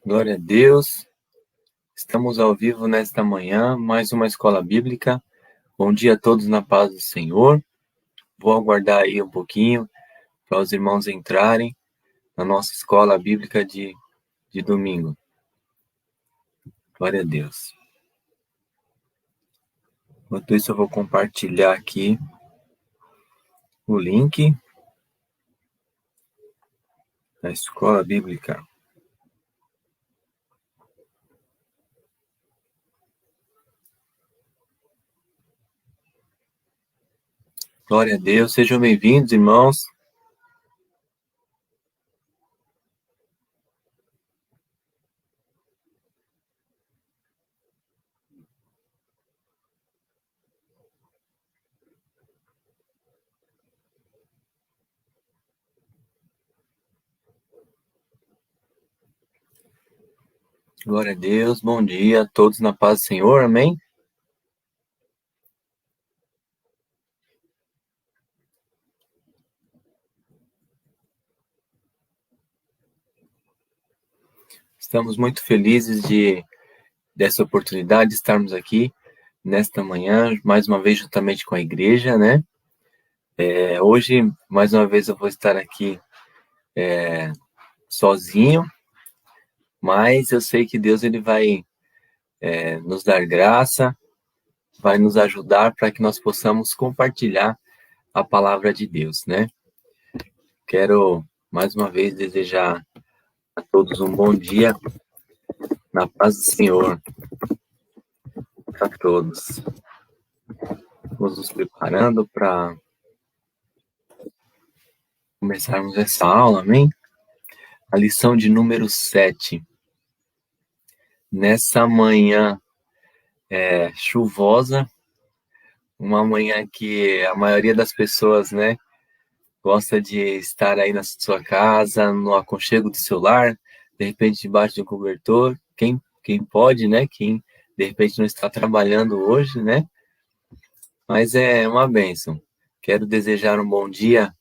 Glória a Deus. Estamos ao vivo nesta manhã, mais uma escola bíblica. Bom dia a todos na paz do Senhor. Vou aguardar aí um pouquinho para os irmãos entrarem na nossa escola bíblica de domingo. Glória a Deus. Enquanto isso, eu vou compartilhar aqui o link da escola bíblica. Glória a Deus. Sejam bem-vindos, irmãos. Glória a Deus. Bom dia a todos na paz do Senhor. Amém? Estamos muito felizes dessa oportunidade de estarmos aqui nesta manhã, mais uma vez juntamente com a igreja, né? Hoje, mais uma vez, eu vou estar aqui sozinho, mas eu sei que Deus ele vai nos dar graça, vai nos ajudar para que nós possamos compartilhar a palavra de Deus, né? Quero, mais uma vez, desejar a todos um bom dia, na paz do Senhor, para todos. Vamos nos preparando para começarmos essa aula, amém? A lição de número 7. Nessa manhã chuvosa, uma manhã que a maioria das pessoas, né, gosta de estar aí na sua casa, no aconchego do seu lar, de repente debaixo de um cobertor, quem pode, né, quem de repente não está trabalhando hoje, né, mas é uma bênção. Quero desejar um bom dia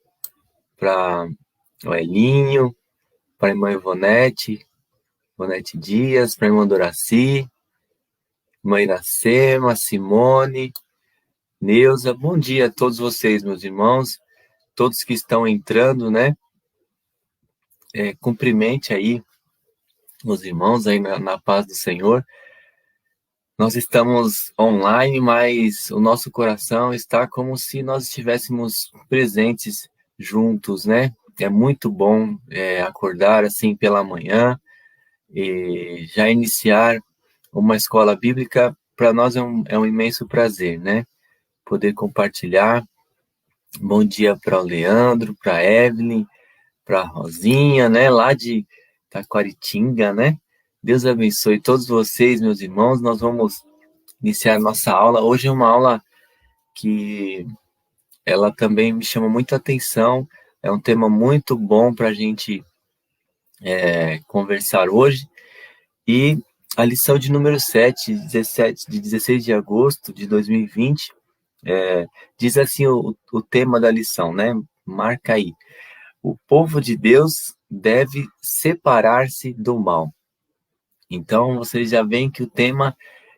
para o Elinho, para a irmã Ivonete Dias, para a irmã Doraci, irmã Iracema, Simone, Neuza. Bom dia a todos vocês, meus irmãos, todos que estão entrando, né? Cumprimente aí os irmãos aí na paz do Senhor. Nós estamos online, mas o nosso coração está como se nós estivéssemos presentes juntos, né? É muito bom acordar assim pela manhã e já iniciar uma escola bíblica. Para nós é um imenso prazer, né? Poder compartilhar. Bom dia para o Leandro, para a Evelyn, para a Rosinha, né? Lá de Taquaritinga, né? Deus abençoe todos vocês, meus irmãos. Nós vamos iniciar nossa aula. Hoje é uma aula que ela também me chama muita atenção. É um tema muito bom para a gente conversar hoje. E a lição de número 7, de 16 de agosto de 2020, diz assim o tema da lição, né? Marca aí. O povo de Deus deve separar-se do mal. Então, vocês já veem que o tema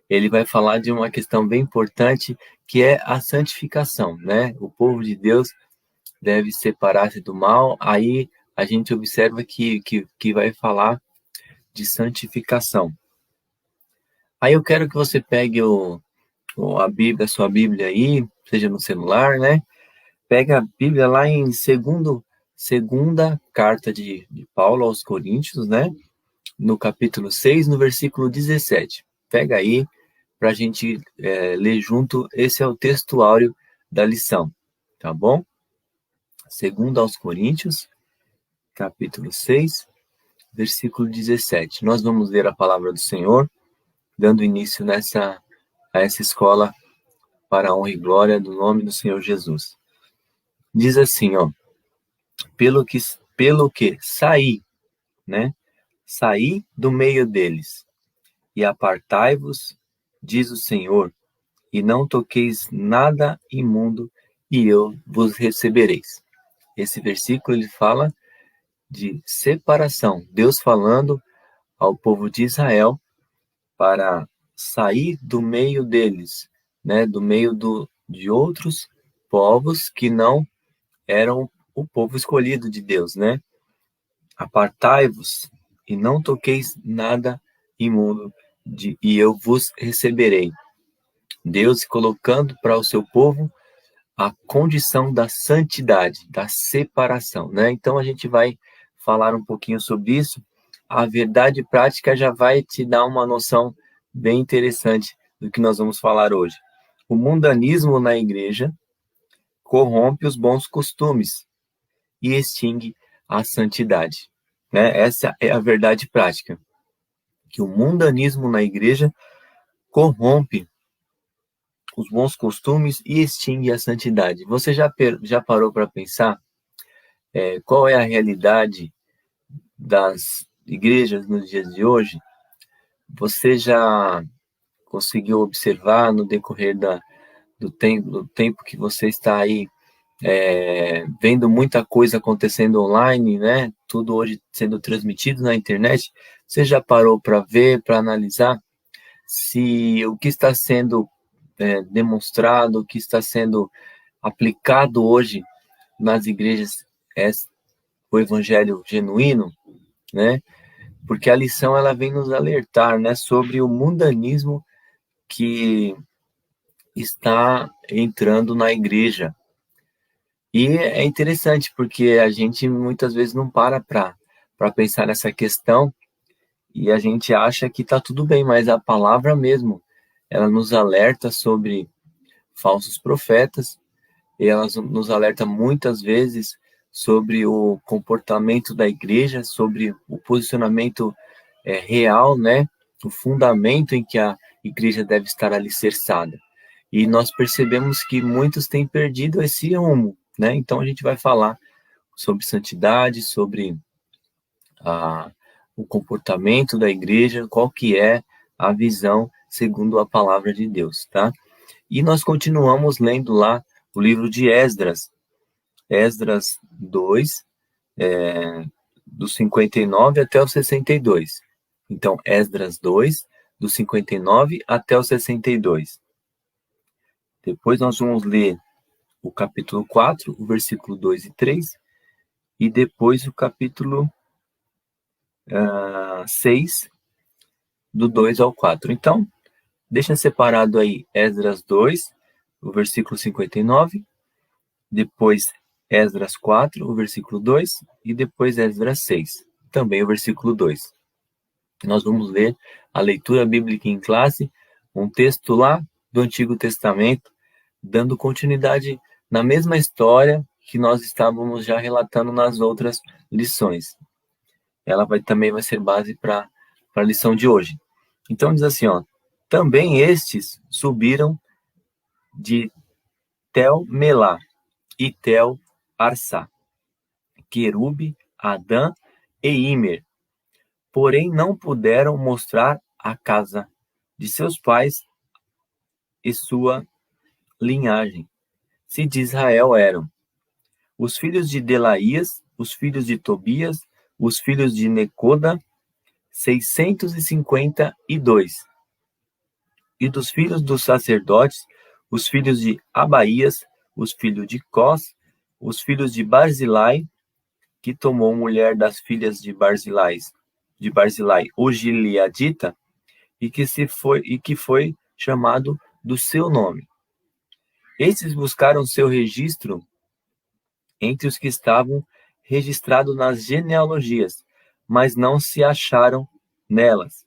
ele vai falar de uma questão bem importante, que é a santificação, né? O povo de Deus deve separar-se do mal. Aí a gente observa que vai falar de santificação. Aí eu quero que você pegue a Bíblia, a sua Bíblia aí, seja no celular, né? Pega a Bíblia lá em segunda carta de Paulo aos Coríntios, né? No capítulo 6, no versículo 17. Pega aí para a gente ler junto. Esse é o texto áureo da lição, tá bom? Segunda aos Coríntios, capítulo 6, versículo 17. Nós vamos ler a palavra do Senhor, dando início a essa escola para a honra e glória do nome do Senhor Jesus. Diz assim, ó, pelo que saí, né? Saí do meio deles, e apartai-vos, diz o Senhor, e não toqueis nada imundo, e eu vos recebereis. Esse versículo ele fala de separação. Deus falando ao povo de Israel para sair do meio deles, né, do meio de outros povos que não eram o povo escolhido de Deus, né? Apartai-vos e não toqueis nada imundo, e eu vos receberei. Deus colocando para o seu povo a condição da santidade, da separação, né? Então a gente vai falar um pouquinho sobre isso. A verdade prática já vai te dar uma noção bem interessante do que nós vamos falar hoje. O mundanismo na igreja corrompe os bons costumes e extingue a santidade, né? Essa é a verdade prática, que o mundanismo na igreja corrompe os bons costumes e extingue a santidade. Você já parou para pensar qual é a realidade das igrejas nos dias de hoje? Você já conseguiu observar no decorrer do tempo que você está aí vendo muita coisa acontecendo online, né? Tudo hoje sendo transmitido na internet. Você já parou para ver, para analisar se o que está sendo demonstrado, o que está sendo aplicado hoje nas igrejas é o evangelho genuíno, né? Porque a lição ela vem nos alertar, né, sobre o mundanismo que está entrando na igreja. E é interessante porque a gente muitas vezes não para pensar nessa questão e a gente acha que está tudo bem, mas a palavra mesmo, ela nos alerta sobre falsos profetas e ela nos alerta muitas vezes sobre o comportamento da igreja, sobre o posicionamento real, né? O fundamento em que a igreja deve estar alicerçada. E nós percebemos que muitos têm perdido esse rumo, né? Então a gente vai falar sobre santidade, sobre o comportamento da igreja, qual que é a visão segundo a palavra de Deus, tá? E nós continuamos lendo lá o livro de Esdras, Esdras 2, do 59 até o 62. Então, Esdras 2, do 59 até o 62. Depois nós vamos ler o capítulo 4, o versículo 2 e 3, e depois o capítulo 6, do 2 ao 4. Então, deixa separado aí Esdras 2, o versículo 59, depois Esdras 4, o versículo 2, e depois Esdras 6, também o versículo 2. Nós vamos ler a leitura bíblica em classe, um texto lá do Antigo Testamento, dando continuidade na mesma história que nós estávamos já relatando nas outras lições. Ela também vai ser base para a lição de hoje. Então diz assim, ó, também estes subiram de Tel-Melá e Tel-Arsá, Querube, Adã e Imer, porém não puderam mostrar a casa de seus pais e sua linhagem, se de Israel eram. Os filhos de Delaías, os filhos de Tobias, os filhos de Necoda, 652. E dos filhos dos sacerdotes, os filhos de Abaías, os filhos de Cós, os filhos de Barzilai, que tomou mulher das filhas de Barzilai, o Gileadita, e que foi chamado do seu nome. Estes buscaram seu registro entre os que estavam registrados nas genealogias, mas não se acharam nelas,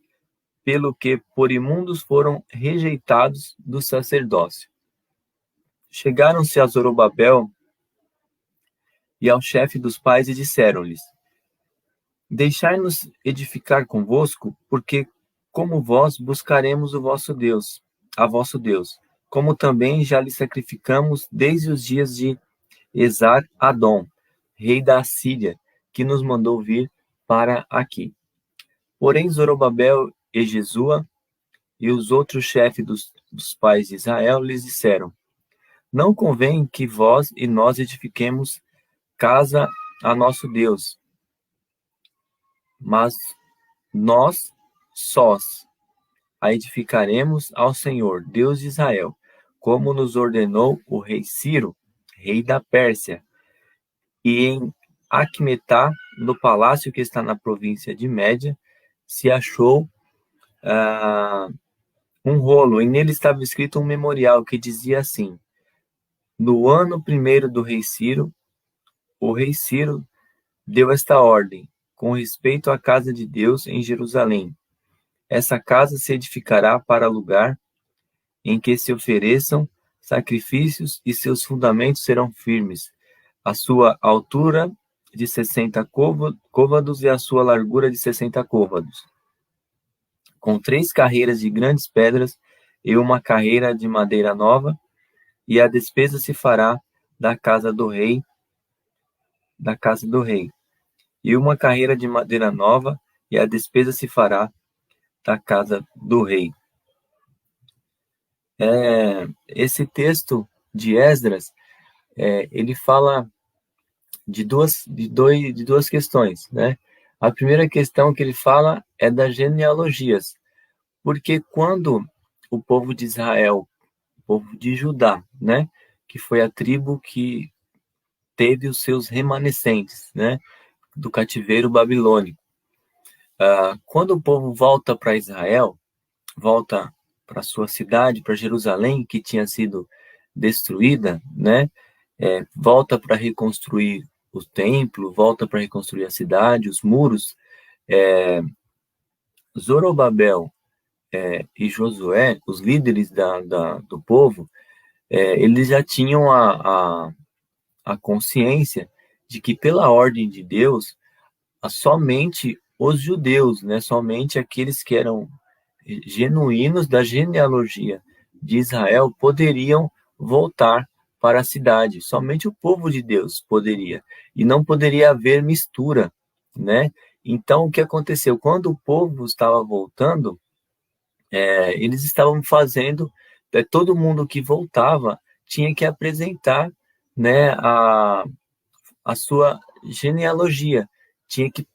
pelo que por imundos foram rejeitados do sacerdócio. Chegaram-se a Zorobabel e ao chefe dos pais e disseram-lhes: Deixai-nos edificar convosco, porque como vós buscaremos a vosso Deus, como também já lhe sacrificamos desde os dias de Esar-Adom, rei da Assíria, que nos mandou vir para aqui. Porém, Zorobabel e Jesua e os outros chefes dos pais de Israel lhes disseram: Não convém que vós e nós edifiquemos casa a nosso Deus, mas nós sós a edificaremos ao Senhor, Deus de Israel, como nos ordenou o rei Ciro, rei da Pérsia, e em Acmetá, no palácio que está na província de Média, se achou um rolo, e nele estava escrito um memorial que dizia assim: no ano primeiro do rei Ciro, o rei Ciro deu esta ordem, com respeito à casa de Deus em Jerusalém. Essa casa se edificará para lugar em que se ofereçam sacrifícios e seus fundamentos serão firmes. A sua altura de 60 côvados e a sua largura de 60 côvados, com 3 carreiras de grandes pedras e uma carreira de madeira nova, e a despesa se fará da casa do rei, e uma carreira de madeira nova, e a despesa se fará da casa do rei. Esse texto de Esdras, ele fala de duas questões, né? A primeira questão que ele fala é das genealogias, porque quando o povo de Israel, o povo de Judá, né, que foi a tribo que teve os seus remanescentes, né, do cativeiro babilônico, quando o povo volta para Israel, volta para sua cidade, para Jerusalém, que tinha sido destruída, né, volta para reconstruir o templo, volta para reconstruir a cidade, os muros. Zorobabel e Josué, os líderes do povo, eles já tinham a consciência de que, pela ordem de Deus, somente os judeus, né, somente aqueles que eram genuínos da genealogia de Israel poderiam voltar para a cidade. Somente o povo de Deus poderia. E não poderia haver mistura, né? Então, o que aconteceu? Quando o povo estava voltando, eles estavam fazendo, todo mundo que voltava tinha que apresentar, né, a sua genealogia, tinha que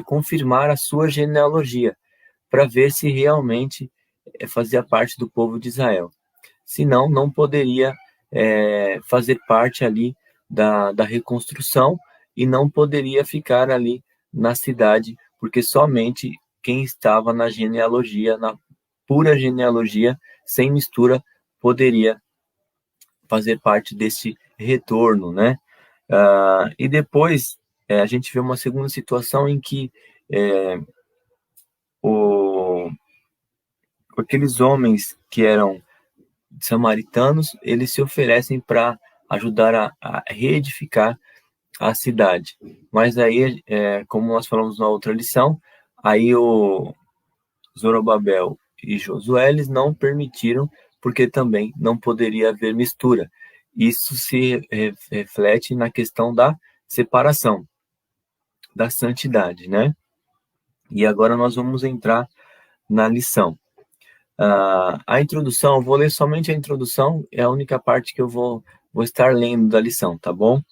confirmar a sua genealogia, para ver se realmente fazia parte do povo de Israel. Senão, não poderia fazer parte ali da reconstrução e não poderia ficar ali na cidade, porque somente quem estava na genealogia, na pura genealogia, sem mistura, poderia fazer parte desse retorno, né? E depois a gente vê uma segunda situação em que aqueles homens que eram samaritanos, eles se oferecem para ajudar a reedificar a cidade. Mas aí, como nós falamos na outra lição, aí o Zorobabel e Josué, eles não permitiram, porque também não poderia haver mistura. Isso se reflete na questão da separação, da santidade, né? E agora nós vamos entrar na lição. A introdução, eu vou ler somente a introdução, é a única parte que eu vou estar lendo da lição, tá bom?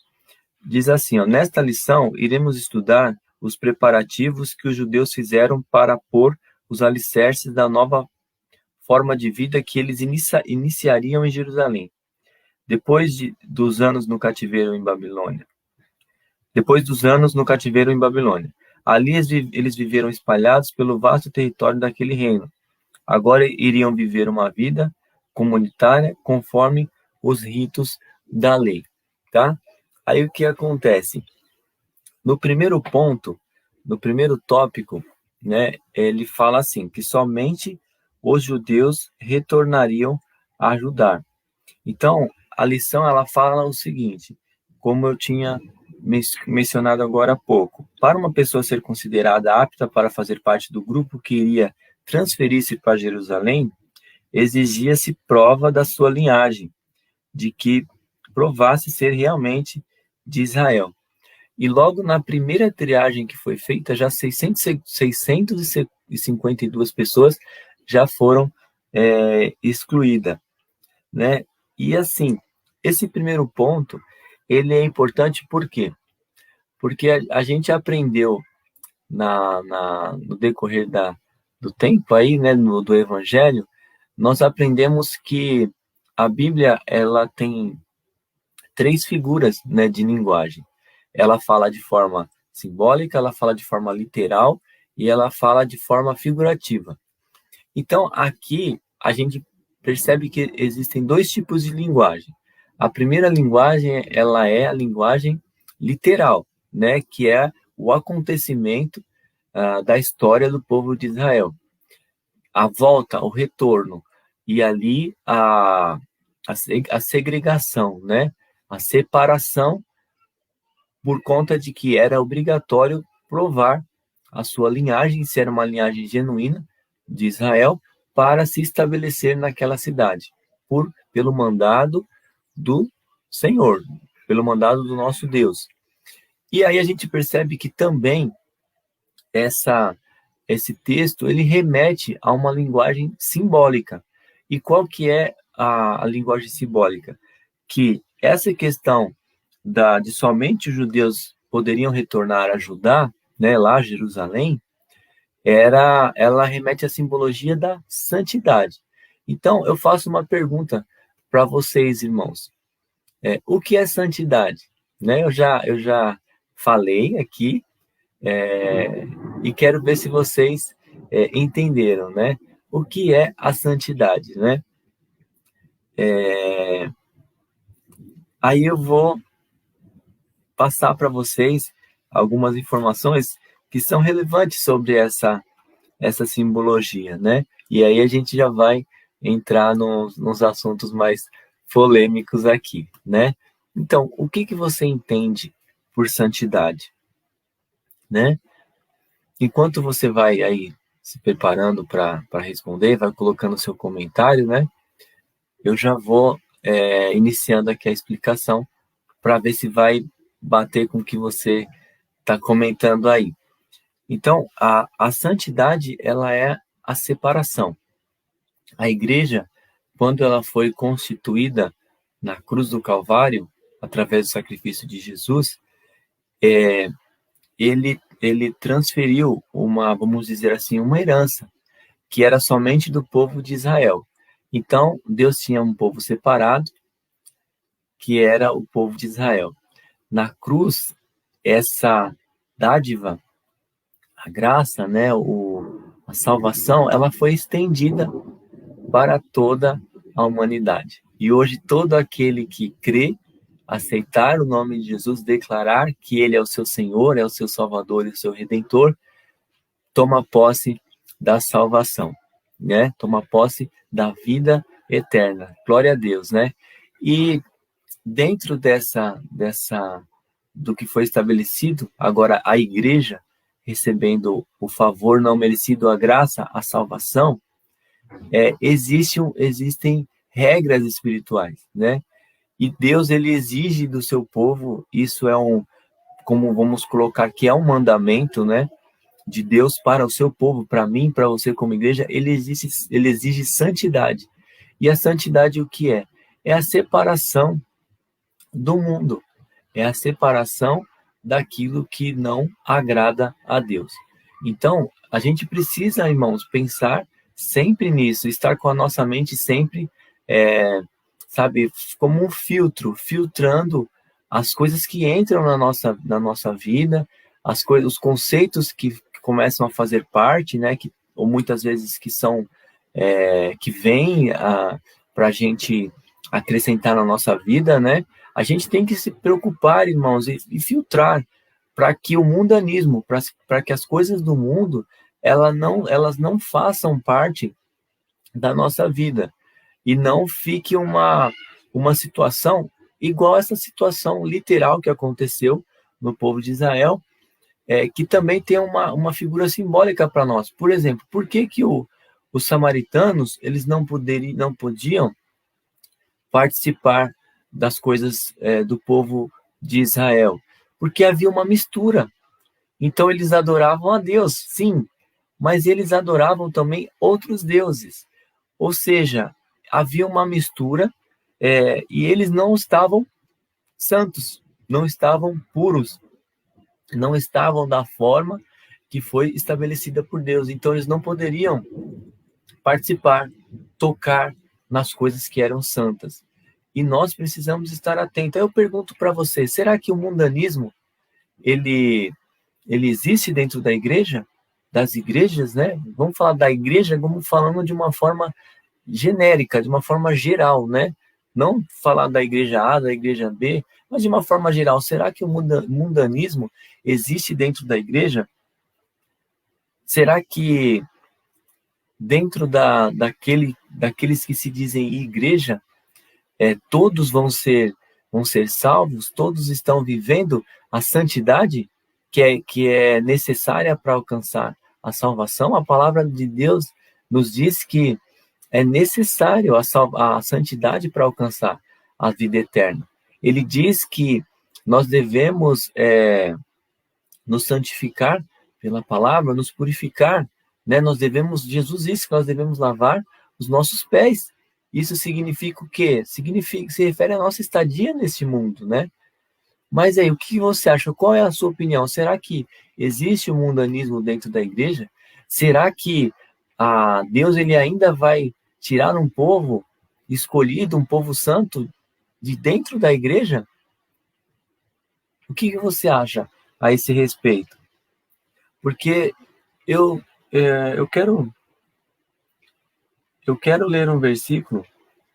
Diz assim, ó, nesta lição iremos estudar os preparativos que os judeus fizeram para pôr os alicerces da nova forma de vida que eles iniciariam em Jerusalém, depois dos anos no cativeiro em Babilônia. Ali eles viveram espalhados pelo vasto território daquele reino. Agora iriam viver uma vida comunitária conforme os ritos da lei, tá? Aí o que acontece? No primeiro ponto, no primeiro tópico, né, ele fala assim, que somente os judeus retornariam a ajudar. Então, a lição, ela fala o seguinte, como eu tinha mencionado agora há pouco, para uma pessoa ser considerada apta para fazer parte do grupo que iria transferir-se para Jerusalém, exigia-se prova da sua linhagem, de que provasse ser realmente de Israel. E logo na primeira triagem que foi feita, já 652 pessoas já foram excluídas, né? E assim, esse primeiro ponto, ele é importante por quê? Porque a gente aprendeu no decorrer do tempo aí, né, do Evangelho, nós aprendemos que a Bíblia, ela tem três figuras, né, de linguagem. Ela fala de forma simbólica, ela fala de forma literal e ela fala de forma figurativa. Então, aqui a gente percebe que existem dois tipos de linguagem. A primeira linguagem, ela é a linguagem literal, né, que é o acontecimento da história do povo de Israel. A volta, o retorno, e ali a segregação, né, a separação, por conta de que era obrigatório provar a sua linhagem, se era uma linhagem genuína de Israel, para se estabelecer naquela cidade, pelo mandado do Senhor, pelo mandado do nosso Deus. E aí a gente percebe que também esse texto, ele remete a uma linguagem simbólica. E qual que é a linguagem simbólica? Que essa questão de somente os judeus poderiam retornar a Judá, né, lá Jerusalém, ela remete à simbologia da santidade. Então, eu faço uma pergunta para vocês, irmãos. O que é santidade? Né, eu já falei aqui, e quero ver se vocês entenderam, né? O que é a santidade, né? Aí eu vou passar para vocês algumas informações que são relevantes sobre essa simbologia, né? E aí a gente já vai entrar nos assuntos mais polêmicos aqui, né? Então, o que você entende por santidade, né? Enquanto você vai aí se preparando para responder, vai colocando seu comentário, né? Eu já vou iniciando aqui a explicação para ver se vai bater com o que você está comentando aí. Então, a santidade, ela é a separação. A igreja, quando ela foi constituída na cruz do Calvário, através do sacrifício de Jesus, ele transferiu vamos dizer assim, uma herança, que era somente do povo de Israel. Então, Deus tinha um povo separado, que era o povo de Israel. Na cruz, essa dádiva, a graça, né, a salvação, ela foi estendida para toda a humanidade. E hoje, todo aquele que crê, aceitar o nome de Jesus, declarar que ele é o seu Senhor, é o seu Salvador e o seu Redentor, toma posse da salvação, né? Toma posse da vida eterna. Glória a Deus, né? E dentro do que foi estabelecido, agora a igreja recebendo o favor não merecido, a graça, a salvação, existem regras espirituais, né? E Deus, ele exige do seu povo, isso como vamos colocar, que é um mandamento, né? De Deus para o seu povo, para mim, para você como igreja, ele exige santidade. E a santidade o que é? É a separação do mundo, é a separação daquilo que não agrada a Deus. Então, a gente precisa, irmãos, pensar sempre nisso, estar com a nossa mente sempre, sabe, como um filtro, filtrando as coisas que entram na nossa vida, os conceitos que começam a fazer parte, né, ou muitas vezes que são, que vêm para a gente acrescentar na nossa vida, né? A gente tem que se preocupar, irmãos, e filtrar para que o mundanismo, para que as coisas do mundo, elas não façam parte da nossa vida e não fique uma situação igual essa situação literal que aconteceu no povo de Israel, que também tem uma figura simbólica para nós. Por exemplo, por que os samaritanos eles não podiam participar das coisas do povo de Israel? Porque havia uma mistura. Então eles adoravam a Deus, sim, mas eles adoravam também outros deuses. Ou seja, havia uma mistura, e eles não estavam santos, não estavam puros, não estavam da forma que foi estabelecida por Deus. Então, eles não poderiam participar, tocar nas coisas que eram santas. E nós precisamos estar atentos. Aí eu pergunto para você, será que o mundanismo, ele existe dentro da igreja? Das igrejas, né? Vamos falar da igreja como falando de uma forma genérica, de uma forma geral, né? Não falar da igreja A, da igreja B, mas de uma forma geral. Será que o mundanismo existe dentro da igreja? Será que dentro daqueles que se dizem igreja, todos vão ser salvos? Todos estão vivendo a santidade que é necessária para alcançar a salvação? A palavra de Deus nos diz que é necessário a santidade para alcançar a vida eterna. Ele diz que nós devemos nos santificar pela palavra, nos purificar, né? Jesus disse que nós devemos lavar os nossos pés. Isso significa o quê? Se refere à nossa estadia neste mundo, né? Mas aí, o que você acha? Qual é a sua opinião? Será que existe um mundanismo dentro da igreja? Será que Deus ele ainda vai tirar um povo escolhido, um povo santo, de dentro da igreja? O que você acha a esse respeito? Porque eu, eu quero ler um versículo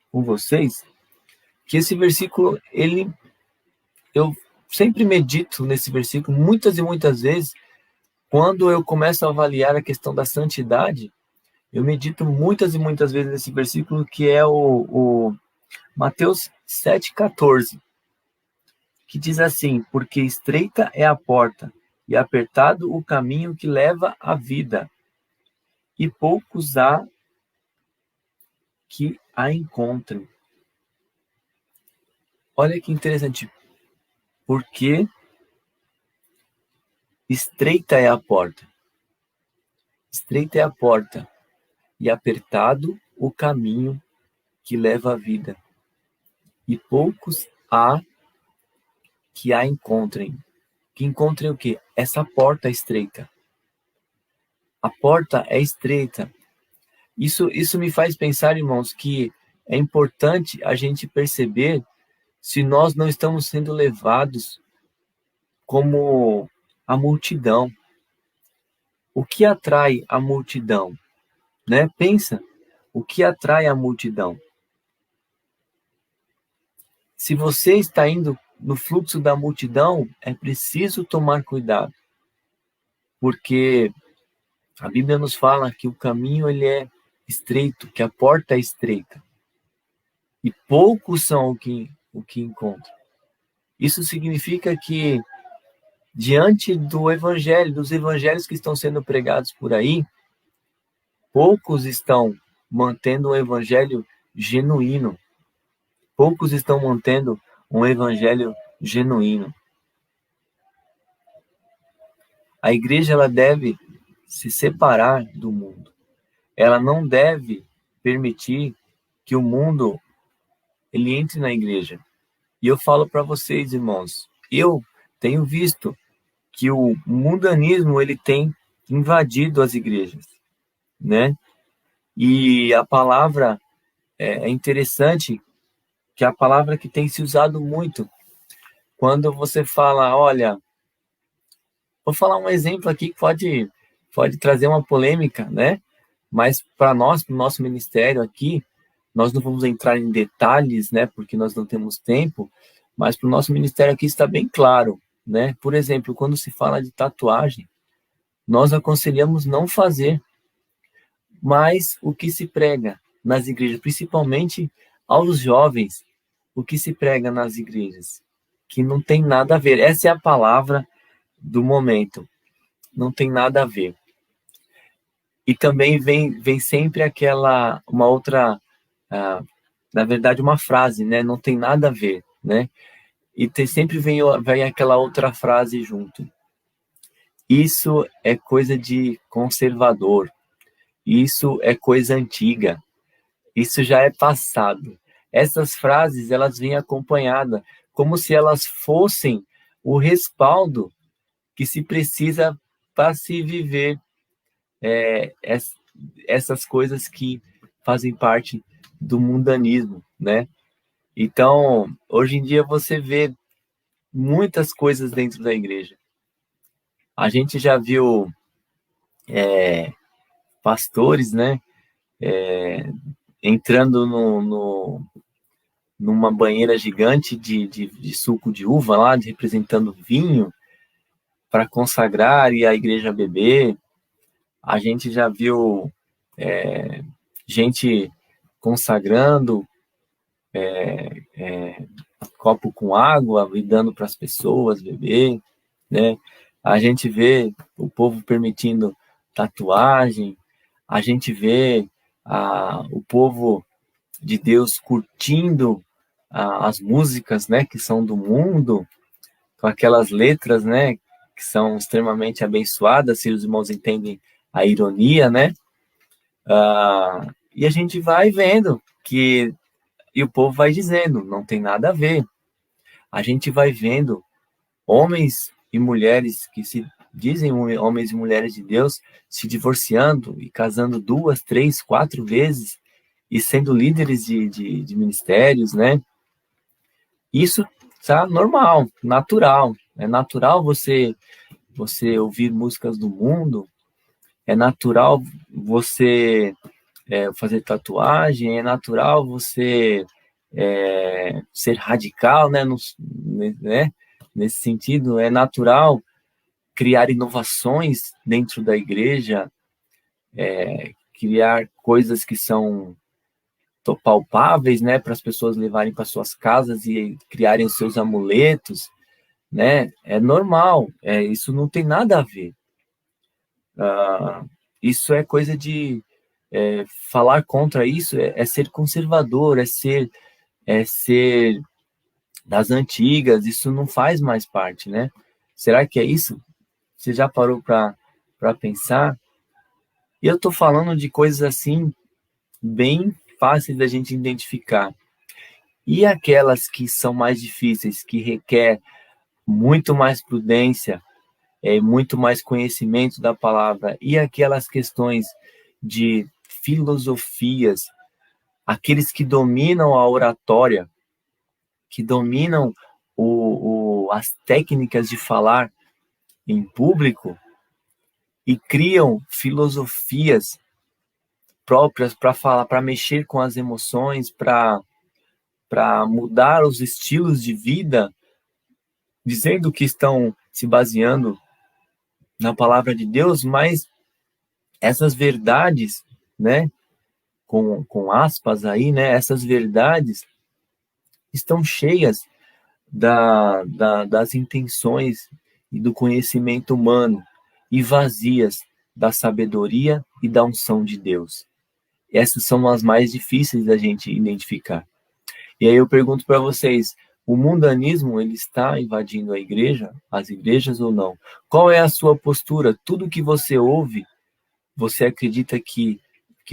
com vocês, que esse versículo, eu sempre medito nesse versículo, muitas e muitas vezes, quando eu começo a avaliar a questão da santidade, eu medito muitas e muitas vezes nesse versículo, que é o Mateus 7,14, que diz assim: porque estreita é a porta, e apertado o caminho que leva à vida, e poucos há que a encontrem. Olha que interessante, porque estreita é a porta, e apertado o caminho que leva à vida, e poucos há que a encontrem. Que encontrem o quê? Essa porta estreita. A porta é estreita. Isso me faz pensar, irmãos, que é importante a gente perceber se nós não estamos sendo levados como a multidão. O que atrai a multidão? Né? Pensa, o que atrai a multidão? Se você está indo no fluxo da multidão, é preciso tomar cuidado, porque a Bíblia nos fala que o caminho ele é estreito, que a porta é estreita, e poucos são o que encontram. Isso significa que, diante do evangelho, dos evangelhos que estão sendo pregados por aí, poucos estão mantendo um evangelho genuíno. Poucos estão mantendo um evangelho genuíno. A igreja ela deve se separar do mundo. Ela não deve permitir que o mundo ele entre na igreja. E eu falo para vocês, irmãos, eu tenho visto que o mundanismo ele tem invadido as igrejas, né? E a palavra é interessante, que é a palavra que tem se usado muito. Quando você fala, olha, vou falar um exemplo aqui que pode trazer uma polêmica, né? Mas para nós, para o nosso ministério aqui, nós não vamos entrar em detalhes, né? Porque nós não temos tempo, mas para o nosso ministério aqui está bem claro, né? Por exemplo, quando se fala de tatuagem, nós aconselhamos não fazer. Mas o que se prega nas igrejas, principalmente aos jovens, o que se prega nas igrejas? Que não tem nada a ver. Essa é a palavra do momento. Não tem nada a ver. E também vem sempre uma outra, na verdade, uma frase, né? Não tem nada a ver, né? E sempre vem aquela outra frase junto. Isso é coisa de conservador. Isso é coisa antiga. Isso já é passado. Essas frases, elas vêm acompanhadas, como se elas fossem o respaldo que se precisa para se viver essas coisas que fazem parte do mundanismo, né? Então, hoje em dia você vê muitas coisas dentro da igreja. A gente já viu pastores, né, entrando numa banheira gigante de suco de uva lá, representando vinho, para consagrar e a igreja beber. A gente já viu gente consagrando copo com água e dando para as pessoas beber, né? A gente vê o povo permitindo tatuagem, a gente vê o povo de Deus curtindo as músicas, né, que são do mundo, com aquelas letras, né, que são extremamente abençoadas, se os irmãos entendem a ironia, né? E a gente vai vendo e o povo vai dizendo, não tem nada a ver. A gente vai vendo homens e mulheres que se dizem homens e mulheres de Deus se divorciando e casando 2, 3, 4 vezes e sendo líderes de ministérios, né? Isso tá normal, natural. É natural você ouvir músicas do mundo, é natural você fazer tatuagem, é natural você ser radical, né? Nesse sentido, é natural criar inovações dentro da igreja, criar coisas que são palpáveis, né, para as pessoas levarem para suas casas e criarem os seus amuletos, né? É normal, isso não tem nada a ver. Isso é coisa de falar contra isso, é ser conservador, é ser das antigas, isso não faz mais parte, né? Será que é isso? Você já parou para pensar? E eu estou falando de coisas assim, bem fáceis da gente identificar. E aquelas que são mais difíceis, que requer muito mais prudência, muito mais conhecimento da palavra, e aquelas questões de filosofias, aqueles que dominam a oratória, que dominam as técnicas de falar em público e criam filosofias próprias para falar, para mexer com as emoções, para mudar os estilos de vida, dizendo que estão se baseando na palavra de Deus, mas essas verdades, né, com aspas aí, né, essas verdades estão cheias das intenções e do conhecimento humano e vazias da sabedoria e da unção de Deus. Essas são as mais difíceis da gente identificar. E aí eu pergunto para vocês, o mundanismo, ele está invadindo a igreja, as igrejas ou não? Qual é a sua postura? Tudo que você ouve, você acredita que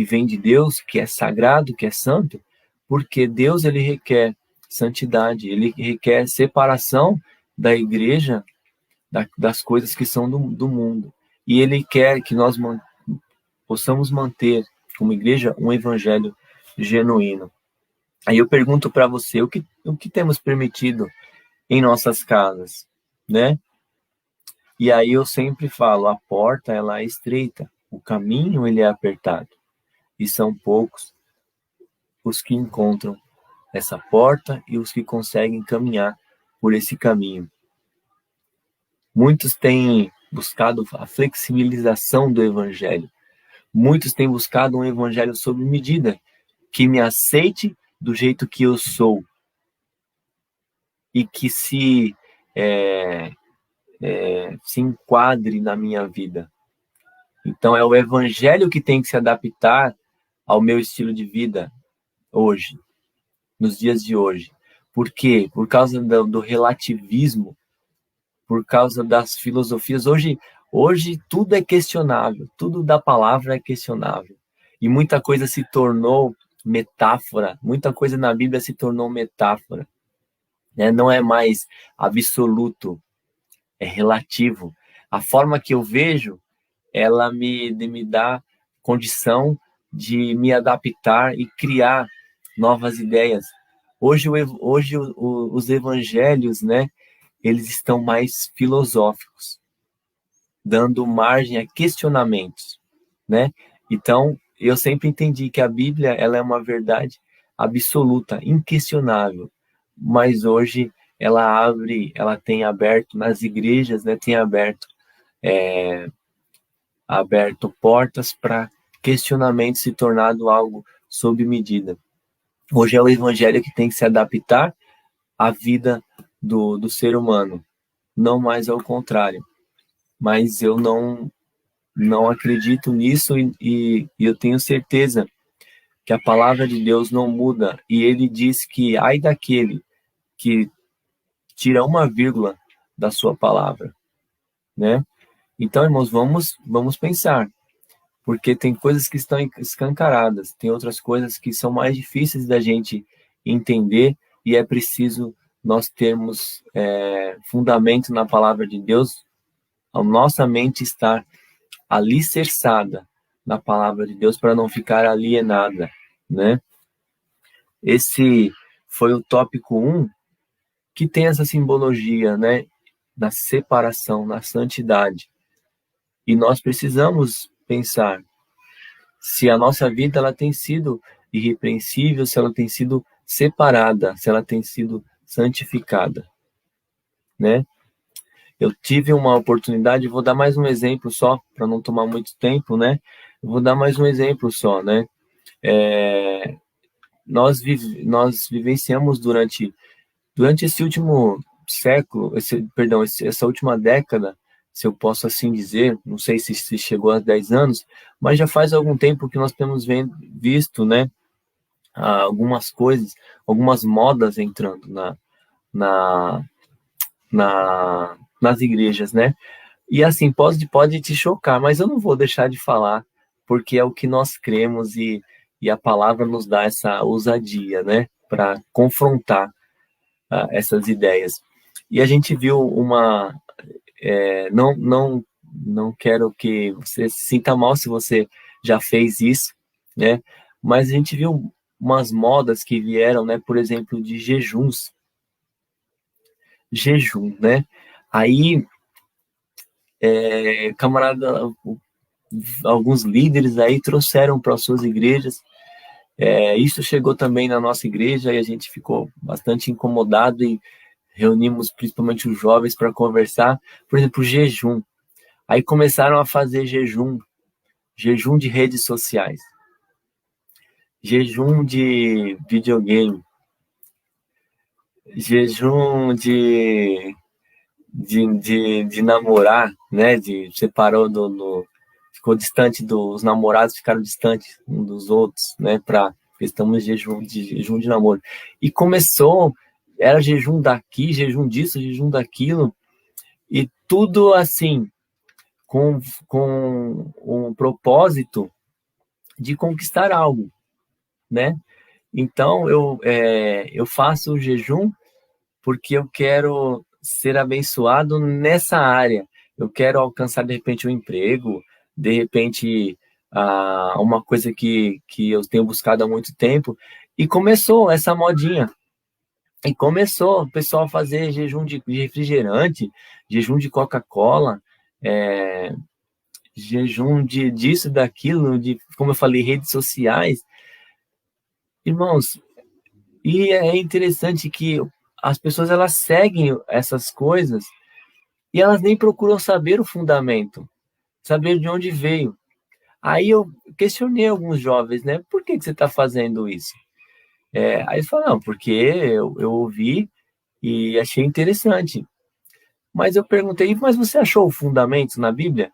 vem de Deus, que é sagrado, que é santo? Porque Deus, ele requer santidade, ele requer separação da igreja das coisas que são do mundo. E ele quer que nós possamos manter, como igreja, um evangelho genuíno. Aí eu pergunto para você, o que temos permitido em nossas casas, né? E aí eu sempre falo, a porta, ela é estreita, o caminho, ele é apertado. E são poucos os que encontram essa porta e os que conseguem caminhar por esse caminho. Muitos têm buscado a flexibilização do evangelho. Muitos têm buscado um evangelho sob medida, que me aceite do jeito que eu sou e que se enquadre na minha vida. Então, é o evangelho que tem que se adaptar ao meu estilo de vida hoje, nos dias de hoje. Por quê? Por causa do relativismo, por causa das filosofias. Hoje tudo é questionável, tudo da palavra é questionável. E muita coisa se tornou metáfora, muita coisa na Bíblia se tornou metáfora. Né? Não é mais absoluto, é relativo. A forma que eu vejo, ela me dá condição de me adaptar e criar novas ideias. Hoje os evangelhos, né, eles estão mais filosóficos, dando margem a questionamentos, né? Então, eu sempre entendi que a Bíblia, ela é uma verdade absoluta, inquestionável, mas hoje ela tem aberto nas igrejas, né, tem aberto portas para questionamento se tornado algo sob medida. Hoje é o evangelho que tem que se adaptar à vida do ser humano, não mais ao contrário. Mas eu não acredito nisso e eu tenho certeza que a palavra de Deus não muda. E ele diz que ai daquele que tira uma vírgula da sua palavra, né? Então, irmãos, vamos pensar, porque tem coisas que estão escancaradas, tem outras coisas que são mais difíceis da gente entender e é preciso nós termos fundamento na palavra de Deus, a nossa mente estar alicerçada na palavra de Deus para não ficar alienada, né? Esse foi o tópico 1, que tem essa simbologia, né, na separação, na santidade. E nós precisamos pensar se a nossa vida ela tem sido irrepreensível, se ela tem sido separada, se ela tem sido santificada, né? Eu tive uma oportunidade, vou dar mais um exemplo só, para não tomar muito tempo, né? Eu vou dar mais um exemplo só, né? Nós vivenciamos durante esse último século, essa última década, se eu posso assim dizer, não sei se chegou a 10 anos, mas já faz algum tempo que nós temos visto, né, algumas coisas, algumas modas entrando na, nas igrejas, né? E assim, pode te chocar, mas eu não vou deixar de falar, porque é o que nós cremos e a palavra nos dá essa ousadia, né, para confrontar essas ideias. E a gente viu não quero que você se sinta mal se você já fez isso, né? Mas a gente viu umas modas que vieram, né? Por exemplo, de jejum, né? Aí, camarada, alguns líderes aí trouxeram para as suas igrejas. Isso chegou também na nossa igreja e a gente ficou bastante incomodado e reunimos principalmente os jovens para conversar. Por exemplo, jejum. Aí começaram a fazer jejum de redes sociais, jejum de videogame, jejum de namorar, né? Separou ficou distante os namorados ficaram distantes uns dos outros, né? Estamos em jejum de namoro. E era jejum daqui, jejum disso, jejum daquilo, e tudo assim, com um propósito de conquistar algo, né? Então, eu faço o jejum porque eu quero ser abençoado nessa área. Eu quero alcançar, de repente, um emprego, de repente, uma coisa que eu tenho buscado há muito tempo. E começou essa modinha. E começou o pessoal a fazer jejum de refrigerante, jejum de Coca-Cola, jejum disso, daquilo, como eu falei, redes sociais. Irmãos, e é interessante que as pessoas elas seguem essas coisas e elas nem procuram saber o fundamento, saber de onde veio. Aí eu questionei alguns jovens, né? Por que você está fazendo isso? Aí eles falaram, não, porque eu ouvi e achei interessante. Mas eu perguntei, mas você achou o fundamento na Bíblia?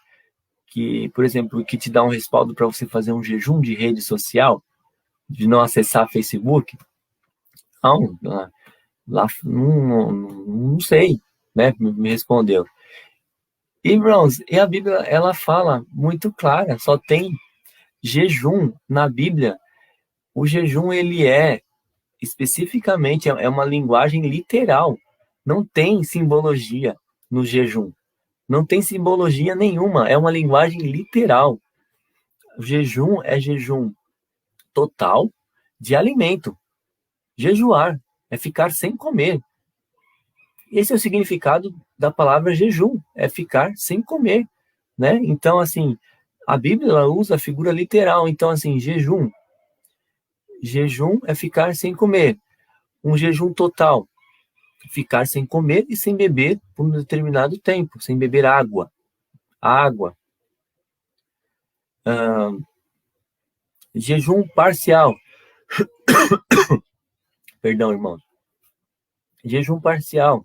Que, por exemplo, que te dá um respaldo para você fazer um jejum de rede social, de não acessar Facebook? Não, lá não sei, né? Me respondeu. Irmãos, e a Bíblia, ela fala muito clara, só tem jejum na Bíblia. O jejum, ele especificamente, é uma linguagem literal. Não tem simbologia no jejum. Não tem simbologia nenhuma, é uma linguagem literal. O jejum é jejum total de alimento. Jejuar é ficar sem comer. Esse é o significado da palavra jejum, é ficar sem comer, né? Então, assim, a Bíblia ela usa a figura literal. Então, assim, jejum é ficar sem comer. Um jejum total, ficar sem comer e sem beber por um determinado tempo, sem beber água. Água. Jejum parcial, perdão, irmão. Jejum parcial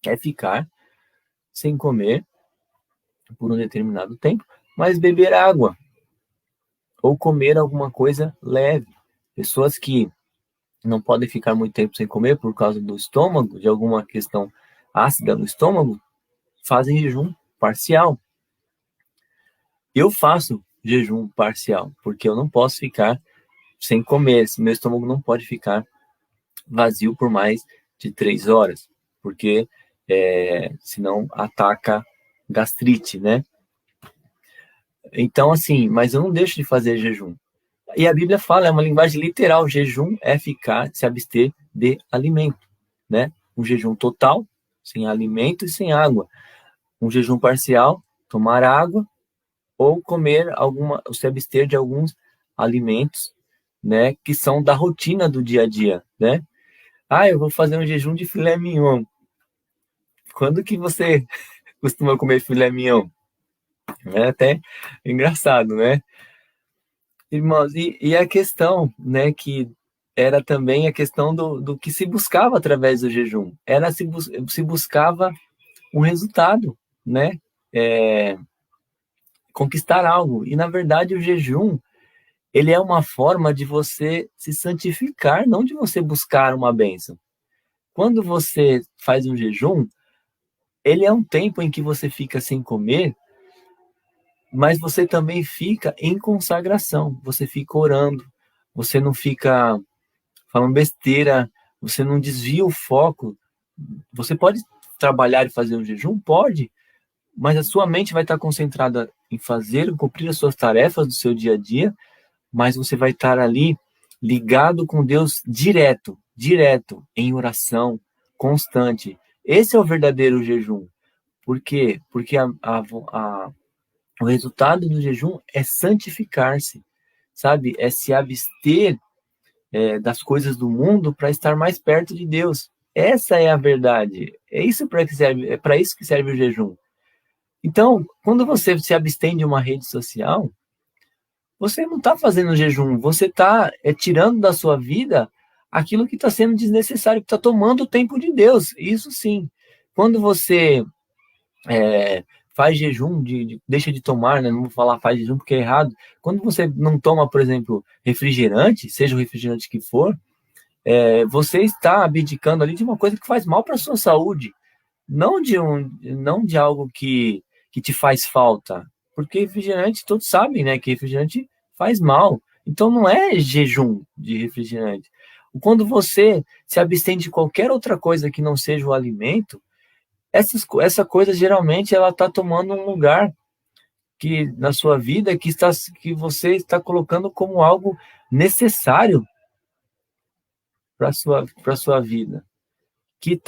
é ficar sem comer por um determinado tempo, mas beber água ou comer alguma coisa leve. Pessoas que não podem ficar muito tempo sem comer por causa do estômago, de alguma questão ácida no estômago, fazem jejum parcial. Eu faço jejum parcial, porque eu não posso ficar sem comer. Meu estômago não pode ficar vazio por mais de 3 horas, porque senão ataca gastrite, né? Então, assim, mas eu não deixo de fazer jejum. E a Bíblia fala, é uma linguagem literal, jejum é ficar, se abster de alimento, né? Um jejum total, sem alimento e sem água. Um jejum parcial, tomar água ou comer ou se abster de alguns alimentos, né, que são da rotina do dia a dia, né? Ah, eu vou fazer um jejum de filé mignon. Quando que você costuma comer filé mignon? É até engraçado, né? Irmãos, e a questão, né, que era também a questão do que se buscava através do jejum. Era se buscava um resultado, né? É, conquistar algo. E, na verdade, o jejum, ele é uma forma de você se santificar, não de você buscar uma bênção. Quando você faz um jejum, ele é um tempo em que você fica sem comer, mas você também fica em consagração. Você fica orando, você não fica falando besteira, você não desvia o foco. Você pode trabalhar e fazer um jejum? Pode, mas a sua mente vai estar concentrada em fazer, cumprir as suas tarefas do seu dia a dia, mas você vai estar ali ligado com Deus direto, em oração, constante. Esse é o verdadeiro jejum. Por quê? Porque o resultado do jejum é santificar-se, sabe? É se abster das coisas do mundo para estar mais perto de Deus. Essa é a verdade. É isso para que serve, é para isso que serve o jejum. Então, quando você se abstém de uma rede social, você não está fazendo jejum, você está tirando da sua vida aquilo que está sendo desnecessário, que está tomando o tempo de Deus. Isso sim. Quando você faz jejum, deixa de tomar, né? Não vou falar faz jejum porque é errado. Quando você não toma, por exemplo, refrigerante, seja o refrigerante que for, você está abdicando ali de uma coisa que faz mal para a sua saúde, não de algo que te faz falta. Porque refrigerante, todos sabem, né, que refrigerante faz mal. Então não é jejum de refrigerante. Quando você se abstém de qualquer outra coisa que não seja o alimento, essa coisa geralmente ela está tomando um lugar que na sua vida que você está colocando como algo necessário para sua vida, que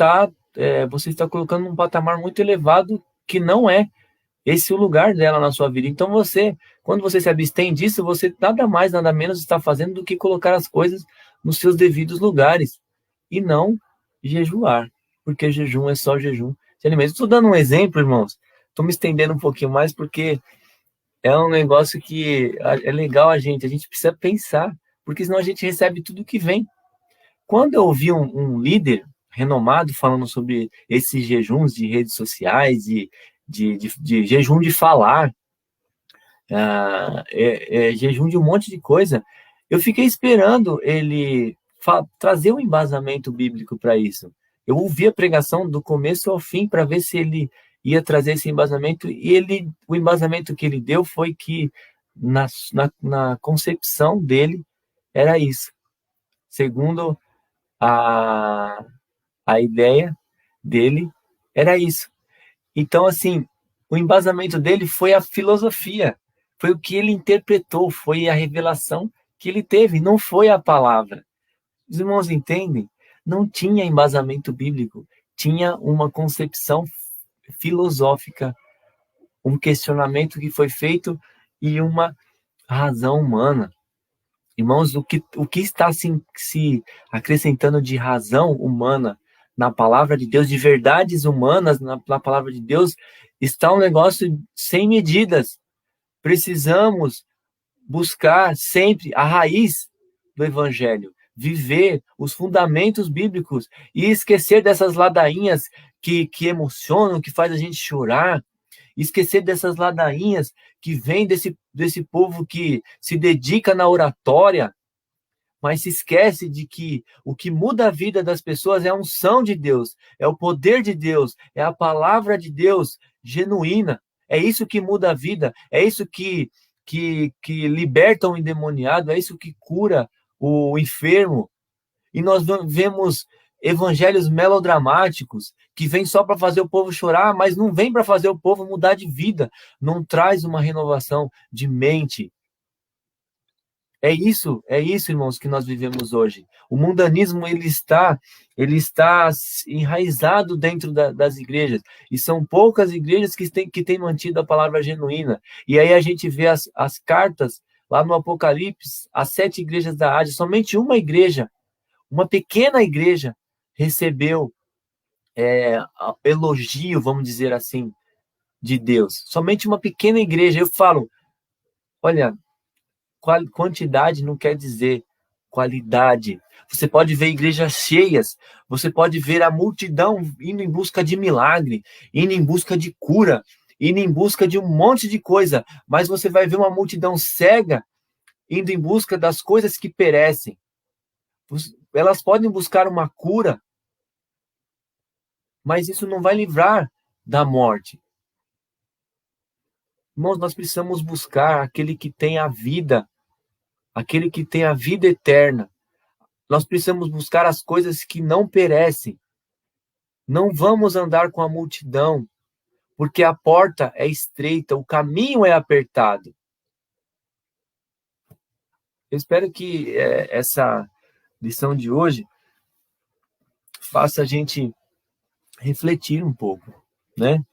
você está colocando num patamar muito elevado que não é esse o lugar dela na sua vida. Então quando você se abstém disso, você nada mais, nada menos está fazendo do que colocar as coisas nos seus devidos lugares e não jejuar, porque jejum é só jejum de alimentos. Estou dando um exemplo, irmãos. Estou me estendendo um pouquinho mais porque é um negócio que é legal a gente precisa pensar, porque senão a gente recebe tudo que vem. Quando eu ouvi um líder renomado falando sobre esses jejuns de redes sociais, de jejum de falar, jejum de um monte de coisa, eu fiquei esperando ele trazer um embasamento bíblico para isso. Eu ouvi a pregação do começo ao fim para ver se ele ia trazer esse embasamento, e o embasamento que ele deu foi que na concepção dele era isso. Segundo a, a ideia dele era isso. Então, assim, o embasamento dele foi a filosofia, foi o que ele interpretou, foi a revelação que ele teve, não foi a palavra. Os irmãos entendem? Não tinha embasamento bíblico, tinha uma concepção filosófica, um questionamento que foi feito e uma razão humana. Irmãos, o que está se acrescentando de razão humana na palavra de Deus, de verdades humanas na palavra de Deus, está um negócio sem medidas. Precisamos buscar sempre a raiz do evangelho, viver os fundamentos bíblicos e esquecer dessas ladainhas que emocionam, que faz a gente chorar, esquecer dessas ladainhas que vêm desse povo que se dedica na oratória, mas se esquece de que o que muda a vida das pessoas é a unção de Deus, é o poder de Deus, é a palavra de Deus genuína. É isso que muda a vida, é isso que liberta o endemoniado, é isso que cura o enfermo. E nós vemos evangelhos melodramáticos que vêm só para fazer o povo chorar, mas não vem para fazer o povo mudar de vida, não traz uma renovação de mente. É isso, irmãos, que nós vivemos hoje. O mundanismo ele está enraizado dentro das igrejas, e são poucas igrejas que têm mantido a palavra genuína. E aí a gente vê as cartas lá no Apocalipse, as 7 igrejas da Ásia, somente uma igreja, uma pequena igreja, recebeu elogio, vamos dizer assim, de Deus. Somente uma pequena igreja. Eu falo, olha, quantidade não quer dizer qualidade. Você pode ver igrejas cheias, você pode ver a multidão indo em busca de milagre, indo em busca de cura, indo em busca de um monte de coisa, mas você vai ver uma multidão cega indo em busca das coisas que perecem. Elas podem buscar uma cura, mas isso não vai livrar da morte. Irmãos, nós precisamos buscar aquele que tem a vida, aquele que tem a vida eterna. Nós precisamos buscar as coisas que não perecem. Não vamos andar com a multidão, porque a porta é estreita, o caminho é apertado. Eu espero que essa lição de hoje faça a gente refletir um pouco, né?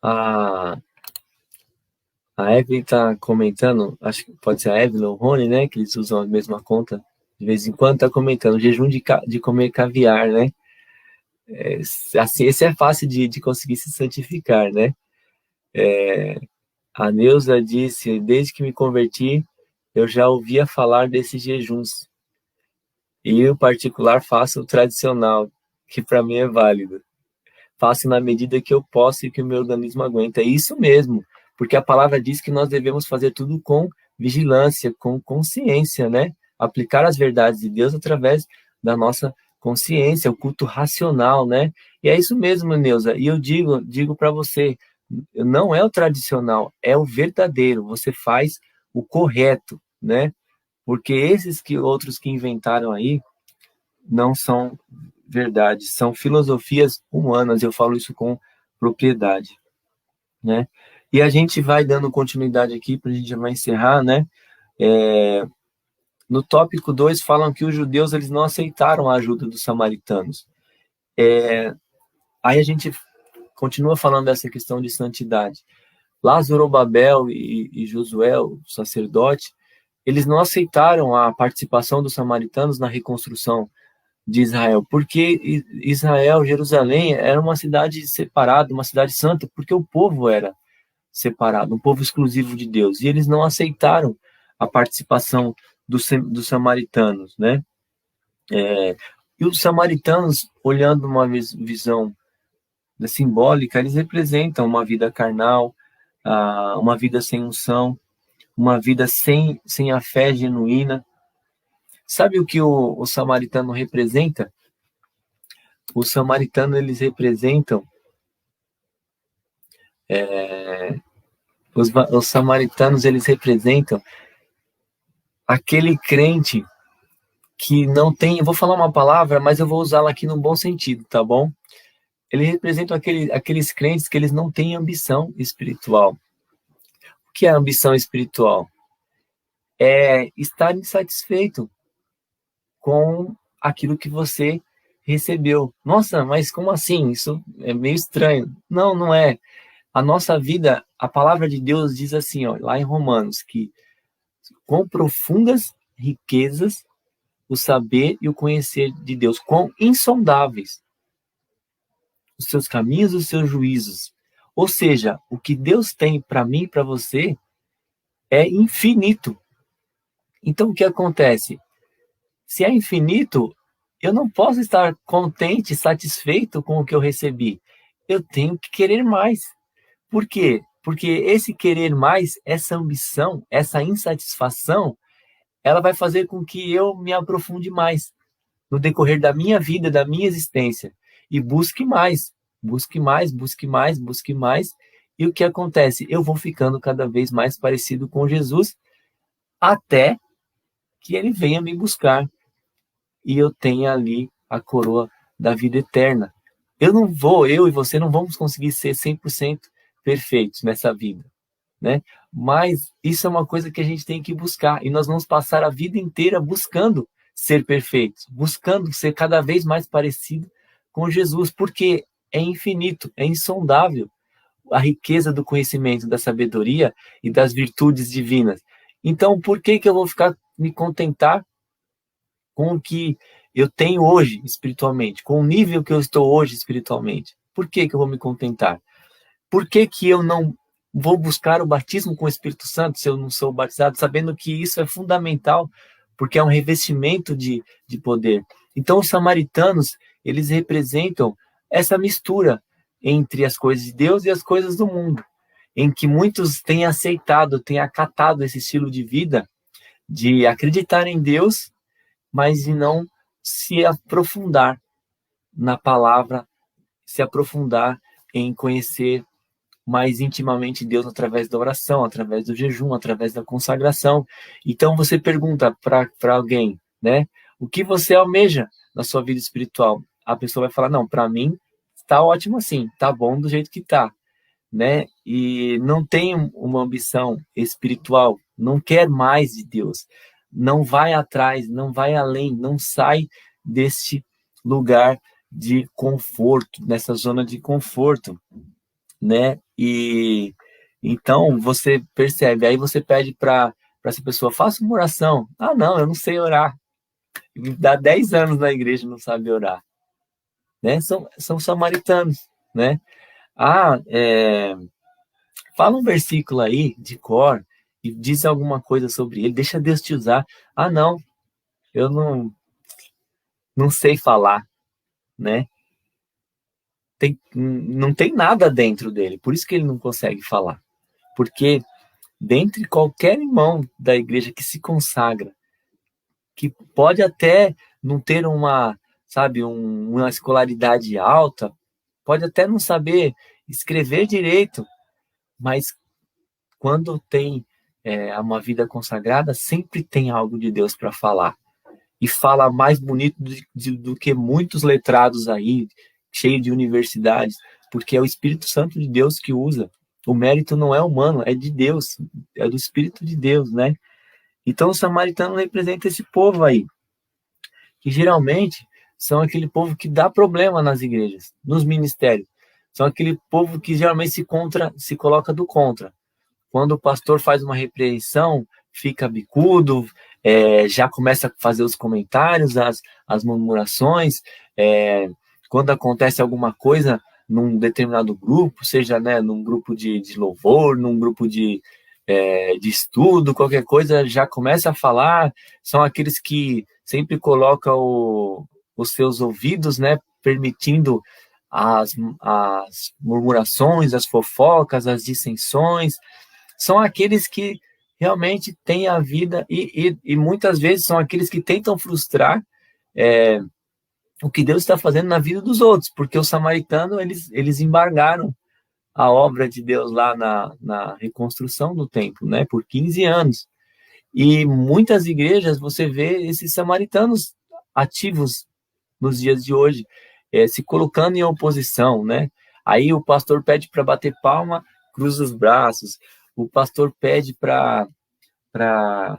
A Evelyn está comentando, acho que pode ser a Evelyn ou o Rony, né? Que eles usam a mesma conta. De vez em quando está comentando, jejum de comer caviar, né? Assim, esse é fácil de conseguir se santificar, né? A Neuza disse, desde que me converti, eu já ouvia falar desses jejuns. E eu, em particular, faço o tradicional, que para mim é válido. Faço na medida que eu posso e que o meu organismo aguenta. É isso mesmo, porque a palavra diz que nós devemos fazer tudo com vigilância, com consciência, né? Aplicar as verdades de Deus através da nossa consciência, o culto racional, né? E é isso mesmo, Neuza. E eu digo para você, não é o tradicional, é o verdadeiro. Você faz o correto, né? Porque esses outros que inventaram aí não são verdade, são filosofias humanas. Eu falo isso com propriedade, né? E a gente vai dando continuidade aqui, para a gente já vai encerrar, né? No tópico 2 falam que os judeus eles não aceitaram a ajuda dos samaritanos. Aí a gente continua falando dessa questão de santidade. Lá Zorobabel e Josué, o sacerdote, eles não aceitaram a participação dos samaritanos na reconstrução de Israel, porque Israel, Jerusalém, era uma cidade separada, uma cidade santa, porque o povo era separado, um povo exclusivo de Deus, e eles não aceitaram a participação dos samaritanos, né? E os samaritanos, olhando uma visão simbólica, eles representam uma vida carnal, uma vida sem unção, uma vida sem a fé genuína. Sabe o que o samaritano representa? Os samaritanos, eles representam os samaritanos, eles representam aquele crente que não tem, eu vou falar uma palavra, mas eu vou usá-la aqui no bom sentido, tá bom? Eles representam aqueles crentes que eles não têm ambição espiritual. O que é ambição espiritual? É estar insatisfeito com aquilo que você recebeu. Nossa, mas como assim? Isso é meio estranho. Não, não é. A nossa vida, a palavra de Deus diz assim, ó, lá em Romanos, que quão profundas riquezas o saber e o conhecer de Deus, quão insondáveis os seus caminhos, os seus juízos. Ou seja, o que Deus tem para mim e para você é infinito. Então, o que acontece? Se é infinito, eu não posso estar contente, satisfeito com o que eu recebi. Eu tenho que querer mais. Por quê? Porque esse querer mais, essa ambição, essa insatisfação, ela vai fazer com que eu me aprofunde mais no decorrer da minha vida, da minha existência, e busque mais, busque mais, busque mais, busque mais. E o que acontece? Eu vou ficando cada vez mais parecido com Jesus, até que ele venha me buscar e eu tenha ali a coroa da vida eterna. Eu e você não vamos conseguir ser 100% perfeitos nessa vida, né? Mas isso é uma coisa que a gente tem que buscar, e nós vamos passar a vida inteira buscando ser perfeitos, buscando ser cada vez mais parecido com Jesus, porque é infinito, é insondável a riqueza do conhecimento, da sabedoria e das virtudes divinas. Então, por que eu vou ficar me contentar com o que eu tenho hoje espiritualmente, com o nível que eu estou hoje espiritualmente? Por que eu vou me contentar? Por que eu não vou buscar o batismo com o Espírito Santo se eu não sou batizado, sabendo que isso é fundamental, porque é um revestimento de poder? Então, os samaritanos, eles representam essa mistura entre as coisas de Deus e as coisas do mundo, em que muitos têm aceitado, têm acatado esse estilo de vida, de acreditar em Deus, mas de não se aprofundar na palavra, se aprofundar em conhecer mais intimamente Deus através da oração, através do jejum, através da consagração. Então você pergunta para alguém, né? O que você almeja na sua vida espiritual? A pessoa vai falar, não, para mim está ótimo assim, tá bom do jeito que tá, né? E não tem uma ambição espiritual, não quer mais de Deus, não vai atrás, não vai além, não sai deste lugar de conforto, nessa zona de conforto, né? E então você percebe, aí você pede para essa pessoa, faça uma oração. Ah, não, eu não sei orar. Dá 10 anos na igreja e não sabe orar, né? São samaritanos, né? Ah, fala um versículo aí de cor e diz alguma coisa sobre ele, deixa Deus te usar. Ah, não, eu não sei falar, né? Não tem nada dentro dele, por isso que ele não consegue falar. Porque dentre qualquer irmão da igreja que se consagra, que pode até não ter uma escolaridade alta, pode até não saber escrever direito, mas quando tem uma vida consagrada, sempre tem algo de Deus para falar. E fala mais bonito do que muitos letrados aí, cheio de universidades, porque é o Espírito Santo de Deus que usa. O mérito não é humano, é de Deus, é do Espírito de Deus, né? Então o samaritano representa esse povo aí, que geralmente são aquele povo que dá problema nas igrejas, nos ministérios. São aquele povo que geralmente se coloca do contra. Quando o pastor faz uma repreensão, fica bicudo, já começa a fazer os comentários, as murmurações. Quando acontece alguma coisa num determinado grupo, seja, né, num grupo de louvor, num grupo de estudo, qualquer coisa, já começa a falar. São aqueles que sempre colocam os seus ouvidos, né, permitindo as murmurações, as fofocas, as dissensões. São aqueles que realmente têm a vida e muitas vezes são aqueles que tentam frustrar o que Deus está fazendo na vida dos outros, porque os samaritanos, eles embargaram a obra de Deus lá na reconstrução do templo, né, por 15 anos. E muitas igrejas você vê esses samaritanos ativos nos dias de hoje. se colocando em oposição, né? Aí o pastor pede para bater palma, cruza os braços. O pastor pede para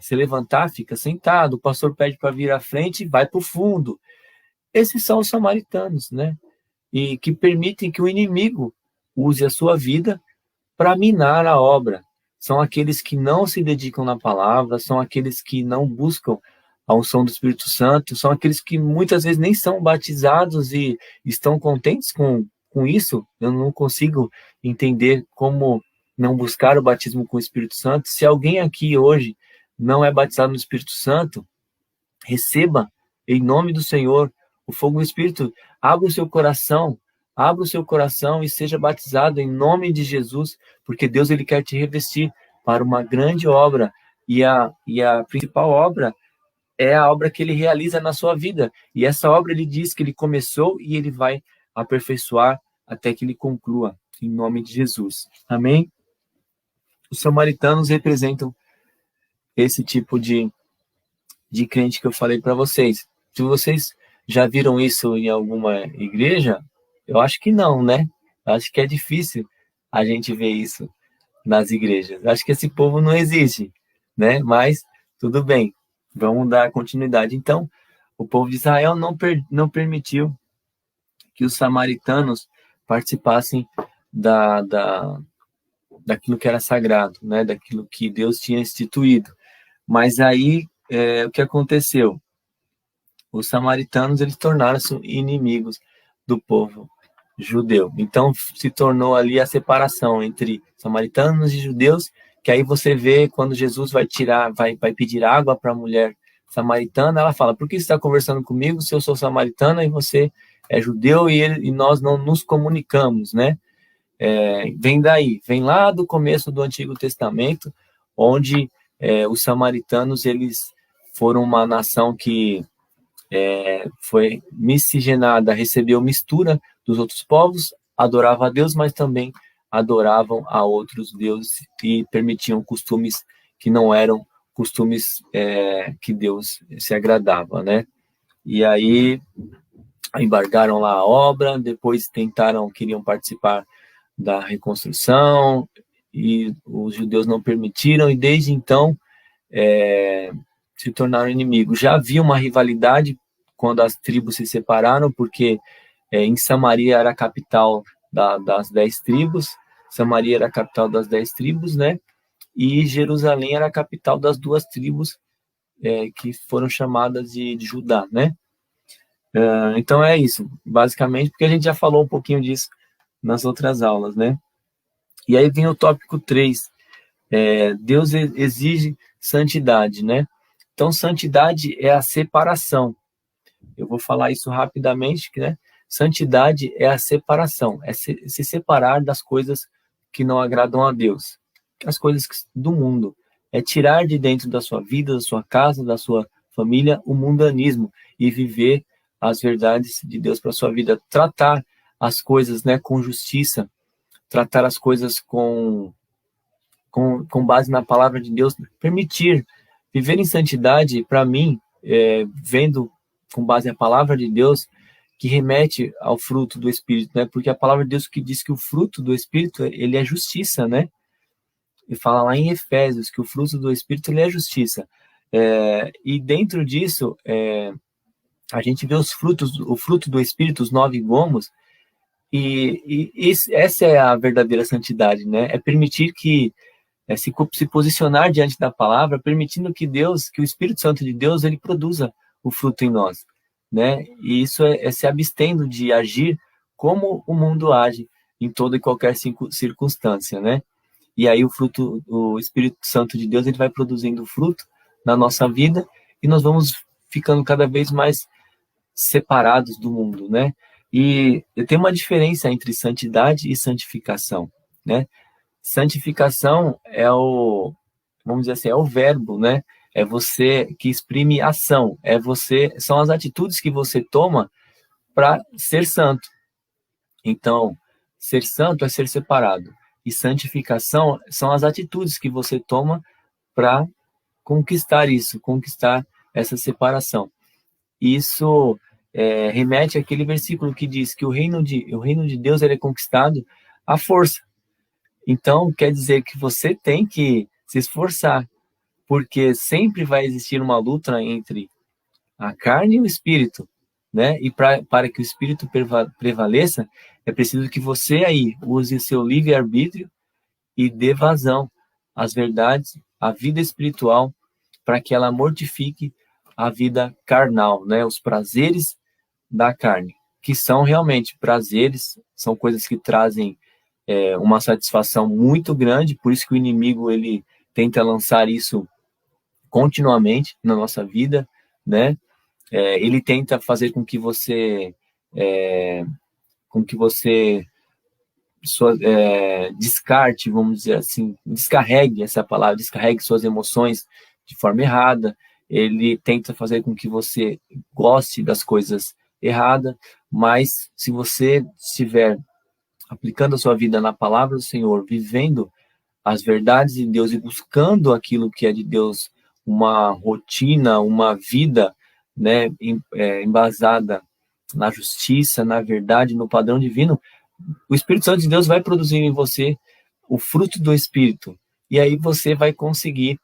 se levantar, fica sentado. O pastor pede para vir à frente, vai para o fundo. Esses são os samaritanos, né? E que permitem que o inimigo use a sua vida para minar a obra. São aqueles que não se dedicam na palavra, são aqueles que não buscam a unção do Espírito Santo, são aqueles que muitas vezes nem são batizados e estão contentes com isso. Eu não consigo entender como não buscar o batismo com o Espírito Santo. Se alguém aqui hoje não é batizado no Espírito Santo, receba em nome do Senhor o fogo do Espírito. Abra o seu coração e seja batizado em nome de Jesus, porque Deus ele quer te revestir para uma grande obra, e a principal obra é a obra que ele realiza na sua vida, e essa obra ele diz que ele começou e ele vai aperfeiçoar até que ele conclua, em nome de Jesus. Amém? Os samaritanos representam esse tipo de crente que eu falei para vocês. Se vocês já viram isso em alguma igreja, eu acho que não, né? Eu acho que é difícil a gente ver isso nas igrejas. Eu acho que esse povo não existe, né? Mas tudo bem, vamos dar continuidade. Então, o povo de Israel não permitiu que os samaritanos participassem daquilo que era sagrado, né? Daquilo que Deus tinha instituído. Mas aí, o que aconteceu? Os samaritanos, eles tornaram-se inimigos do povo judeu. Então, se tornou ali a separação entre samaritanos e judeus, que aí você vê quando Jesus vai pedir água para a mulher samaritana, ela fala, por que você está conversando comigo se eu sou samaritana e você é judeu e nós não nos comunicamos, né? Vem daí, vem lá do começo do Antigo Testamento, onde os samaritanos, eles foram uma nação que foi miscigenada, recebeu mistura dos outros povos, adorava a Deus, mas também adoravam a outros deuses e permitiam costumes que não eram costumes que Deus se agradava, né? E aí embargaram lá a obra, depois queriam participar da reconstrução, e os judeus não permitiram, e desde então se tornaram inimigos. Já havia uma rivalidade quando as tribos se separaram, porque em Samaria era a capital das 10 tribos, Samaria era a capital das 10 tribos, né? E Jerusalém era a capital das 2 tribos que foram chamadas de Judá, né? Então é isso, basicamente, porque a gente já falou um pouquinho disso nas outras aulas, né? E aí vem o tópico 3, Deus exige santidade, né? Então, santidade é a separação. Eu vou falar isso rapidamente, né? Santidade é a separação, é se separar das coisas que não agradam a Deus, as coisas do mundo. É tirar de dentro da sua vida, da sua casa, da sua família, o mundanismo e viver as verdades de Deus para a sua vida. Tratar as coisas, né, com justiça, tratar as coisas com base na palavra de Deus, permitir viver em santidade, para mim, vendo com base na palavra de Deus, que remete ao fruto do Espírito, né? Porque a palavra de Deus que diz que o fruto do Espírito, ele é justiça, né? E fala lá em Efésios que o fruto do Espírito, ele é justiça. E dentro disso, a gente vê o fruto do Espírito, os 9 gomos, e essa é a verdadeira santidade, né? É permitir que se posicionar diante da palavra, permitindo que o Espírito Santo de Deus, ele produza o fruto em nós, né? E isso é se abstendo de agir como o mundo age em toda e qualquer circunstância, né? E aí o Espírito Santo de Deus, ele vai produzindo fruto na nossa vida e nós vamos ficando cada vez mais separados do mundo, né? E tem uma diferença entre santidade e santificação, né? Santificação vamos dizer assim, é o verbo, né? É você que exprime ação, são as atitudes que você toma para ser santo. Então, ser santo é ser separado. E santificação são as atitudes que você toma para conquistar essa separação. Isso remete àquele versículo que diz que o reino de Deus ele é conquistado à força. Então, quer dizer que você tem que se esforçar, porque sempre vai existir uma luta entre a carne e o espírito, né? E para que o espírito prevaleça, é preciso que você aí use o seu livre-arbítrio e dê vazão às verdades, à vida espiritual, para que ela mortifique a vida carnal, né? Os prazeres da carne, que são realmente prazeres, são coisas que trazem uma satisfação muito grande, por isso que o inimigo ele tenta lançar isso continuamente na nossa vida, né? Ele tenta fazer com que você descarte, vamos dizer assim, descarregue essa palavra, descarregue suas emoções de forma errada. Ele tenta fazer com que você goste das coisas erradas, mas se você estiver aplicando a sua vida na palavra do Senhor, vivendo as verdades de Deus e buscando aquilo que é de Deus, uma rotina, uma vida, né, embasada na justiça, na verdade, no padrão divino, o Espírito Santo de Deus vai produzir em você o fruto do Espírito. E aí você vai conseguir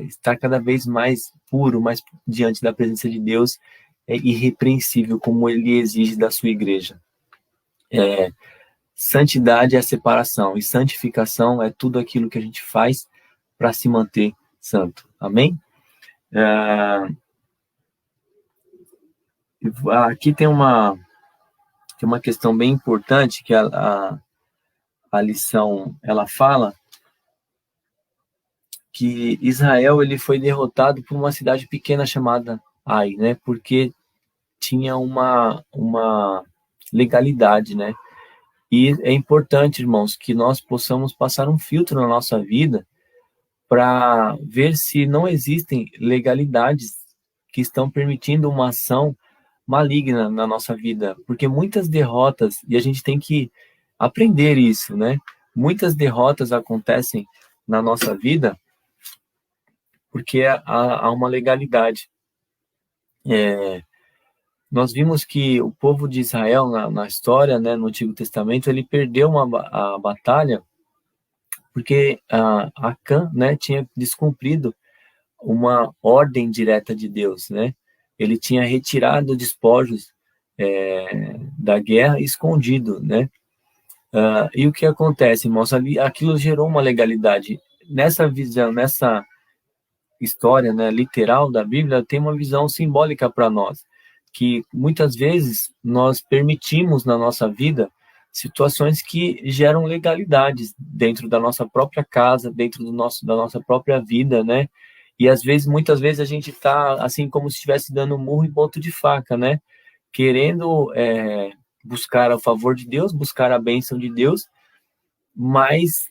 estar cada vez mais puro, mais diante da presença de Deus, irrepreensível, como ele exige da sua igreja. Santidade é separação, e santificação é tudo aquilo que a gente faz para se manter santo. Amém? Aqui tem uma questão bem importante que a lição ela fala que Israel ele foi derrotado por uma cidade pequena chamada Ai, né? Porque tinha uma legalidade, né? E é importante, irmãos, que nós possamos passar um filtro na nossa vida para ver se não existem legalidades que estão permitindo uma ação maligna na nossa vida, porque muitas derrotas, e a gente tem que aprender isso, né? Muitas derrotas acontecem na nossa vida porque há uma legalidade. Nós vimos que o povo de Israel, na história, né, no Antigo Testamento, ele perdeu a batalha porque Acã, né, tinha descumprido uma ordem direta de Deus, né? Ele tinha retirado despojos da guerra escondido, né? E o que acontece, irmãos? Aquilo gerou uma legalidade. Nessa visão, nessa história, né, literal da Bíblia, tem uma visão simbólica para nós, que muitas vezes nós permitimos na nossa vida situações que geram legalidades dentro da nossa própria casa, dentro da nossa própria vida, né? E às vezes, muitas vezes a gente está assim como se estivesse dando um murro em ponto de faca, né? Querendo buscar o favor de Deus, buscar a bênção de Deus, mas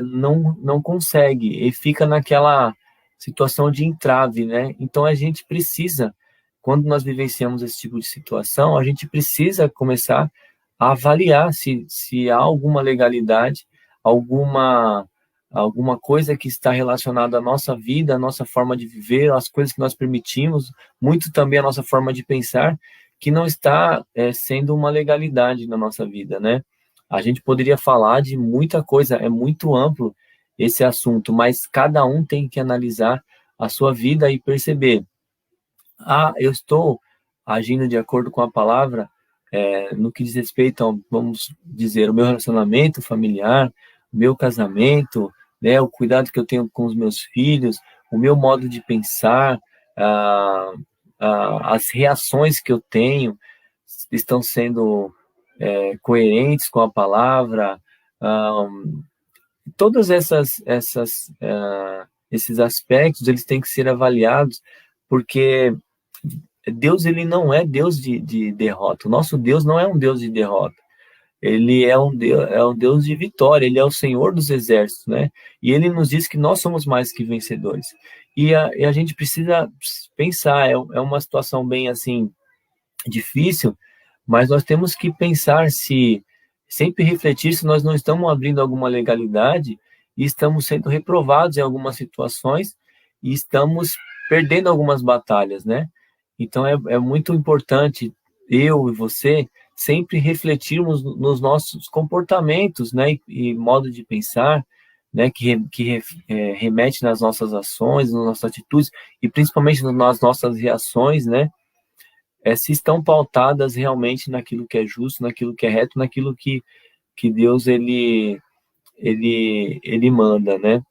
não consegue e fica naquela situação de entrave, né? Então a gente precisa, quando nós vivenciamos esse tipo de situação, a gente precisa começar a avaliar se há alguma legalidade, alguma coisa que está relacionada à nossa vida, à nossa forma de viver, às coisas que nós permitimos, muito também a nossa forma de pensar, que não está sendo uma legalidade na nossa vida, né? A gente poderia falar de muita coisa, é muito amplo esse assunto, mas cada um tem que analisar a sua vida e perceber, eu estou agindo de acordo com a palavra no que diz respeito a, vamos dizer, o meu relacionamento familiar, o meu casamento, né, o cuidado que eu tenho com os meus filhos, o meu modo de pensar, as reações que eu tenho estão sendo coerentes com a palavra, todos esses aspectos eles têm que ser avaliados, porque Deus ele não é Deus de derrota. O nosso Deus não é um Deus de derrota. Ele é um Deus de vitória. Ele é o Senhor dos exércitos, né? E ele nos diz que nós somos mais que vencedores. E a gente precisa pensar. É uma situação bem assim difícil, mas nós temos que pensar sempre refletir se nós não estamos abrindo alguma legalidade e estamos sendo reprovados em algumas situações e estamos perdendo algumas batalhas, né? Então, é muito importante eu e você sempre refletirmos nos nossos comportamentos, né, e modo de pensar, né, remete nas nossas ações, nas nossas atitudes, e principalmente nas nossas reações, né, se estão pautadas realmente naquilo que é justo, naquilo que é reto, naquilo que Deus, ele manda, né,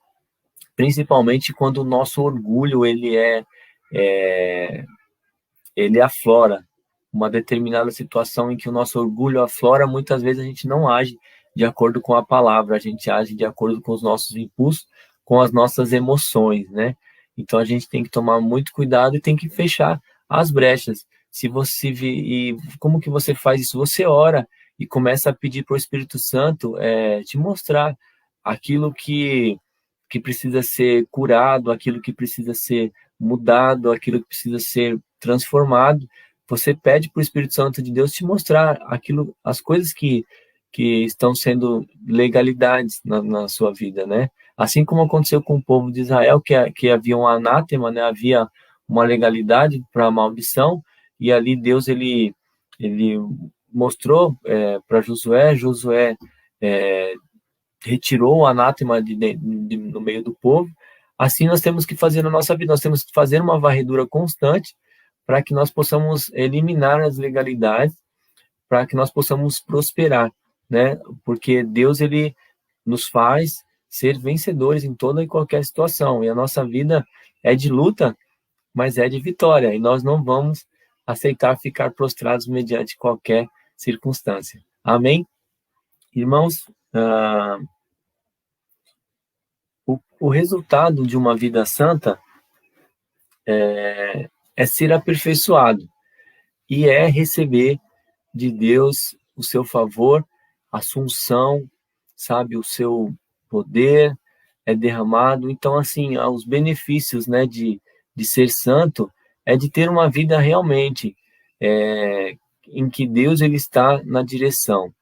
principalmente quando o nosso orgulho, é ele aflora uma determinada situação em que o nosso orgulho aflora, muitas vezes a gente não age de acordo com a palavra, a gente age de acordo com os nossos impulsos, com as nossas emoções, né? Então a gente tem que tomar muito cuidado e tem que fechar as brechas. Se você e como que você faz isso? Você ora e começa a pedir para o Espírito Santo te mostrar aquilo que precisa ser curado, aquilo que precisa ser mudado, aquilo que precisa ser transformado. Você pede para o Espírito Santo de Deus te mostrar as coisas que estão sendo legalidades na sua vida, né? Assim como aconteceu com o povo de Israel, que havia um anátema, né? Havia uma legalidade para a maldição, e ali Deus, ele mostrou para Josué é, retirou o anátema no meio do povo. Assim nós temos que fazer na nossa vida, nós temos que fazer uma varredura constante para que nós possamos eliminar as legalidades, para que nós possamos prosperar, né? Porque Deus, ele nos faz ser vencedores em toda e qualquer situação, e a nossa vida é de luta, mas é de vitória, e nós não vamos aceitar ficar prostrados mediante qualquer circunstância. Amém? Irmãos, o resultado de uma vida santa é ser aperfeiçoado e é receber de Deus o seu favor, a sua unção, sabe, o seu poder é derramado. Então, assim, os benefícios, né, de ser santo é de ter uma vida realmente em que Deus, ele está na direção,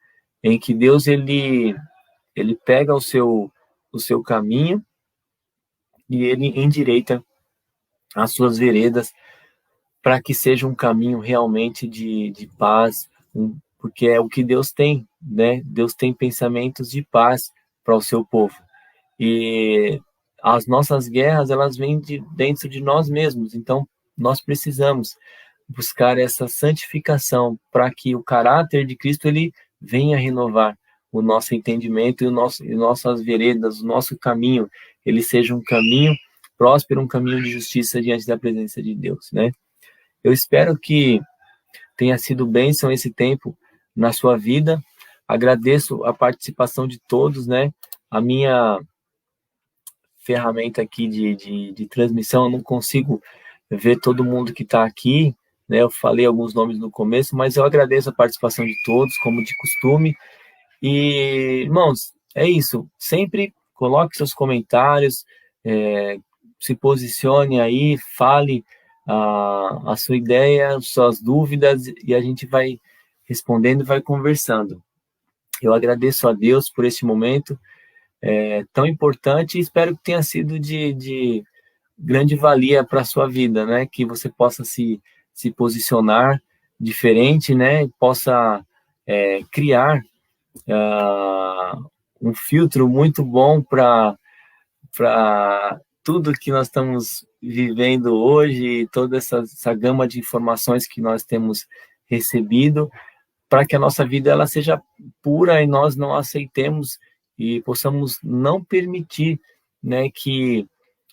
em que Deus, ele pega o seu caminho e ele endireita as suas veredas para que seja um caminho realmente de paz, porque é o que Deus tem, né? Deus tem pensamentos de paz para o seu povo. E as nossas guerras, elas vêm dentro de nós mesmos, então nós precisamos buscar essa santificação para que o caráter de Cristo, ele venha renovar o nosso entendimento e nossas veredas, o nosso caminho, ele seja um caminho próspero, um caminho de justiça diante da presença de Deus, né? Eu espero que tenha sido bênção esse tempo na sua vida. Agradeço a participação de todos, né? A minha ferramenta aqui de transmissão, eu não consigo ver todo mundo que está aqui, né? Eu falei alguns nomes no começo, mas eu agradeço a participação de todos, como de costume. E, irmãos, é isso. Sempre coloque seus comentários, se posicione aí, fale a sua ideia, suas dúvidas, e a gente vai respondendo e vai conversando. Eu agradeço a Deus por esse momento tão importante e espero que tenha sido de grande valia para a sua vida, né? Que você possa se posicionar diferente, né? Possa criar um filtro muito bom para tudo que nós estamos vivendo hoje, toda essa gama de informações que nós temos recebido, para que a nossa vida ela seja pura e nós não aceitemos e possamos não permitir, né, que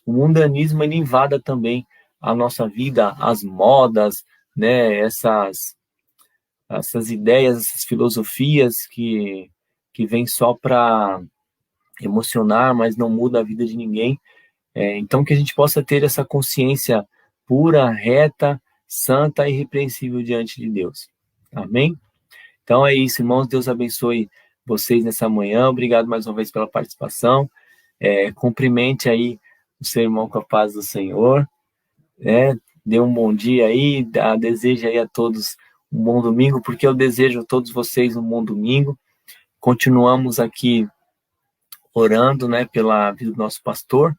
o mundanismo ele invada também a nossa vida, as modas, né, essas ideias, essas filosofias que vêm só para emocionar, mas não muda a vida de ninguém. Então, que a gente possa ter essa consciência pura, reta, santa e irrepreensível diante de Deus. Amém? Então é isso, irmãos. Deus abençoe vocês nessa manhã. Obrigado mais uma vez pela participação. Cumprimente aí o seu irmão com a paz do Senhor. Dê um bom dia aí. Desejo aí a todos um bom domingo, porque eu desejo a todos vocês um bom domingo. Continuamos aqui orando, né, pela vida do nosso pastor.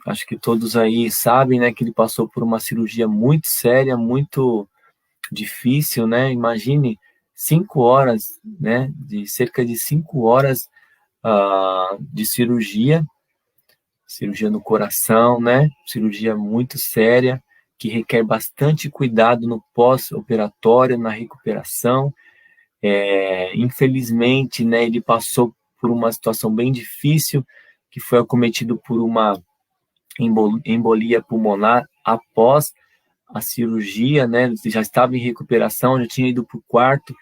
acho que todos aí sabem, né, que ele passou por uma cirurgia muito séria, muito difícil, né? Imagine 5 horas, né, de cerca de 5 horas de cirurgia no coração, né? Cirurgia muito séria, que requer bastante cuidado no pós-operatório, na recuperação. Infelizmente, né, ele passou por uma situação bem difícil, que foi acometido por uma embolia pulmonar após a cirurgia, né? Ele já estava em recuperação, já tinha ido para o quarto,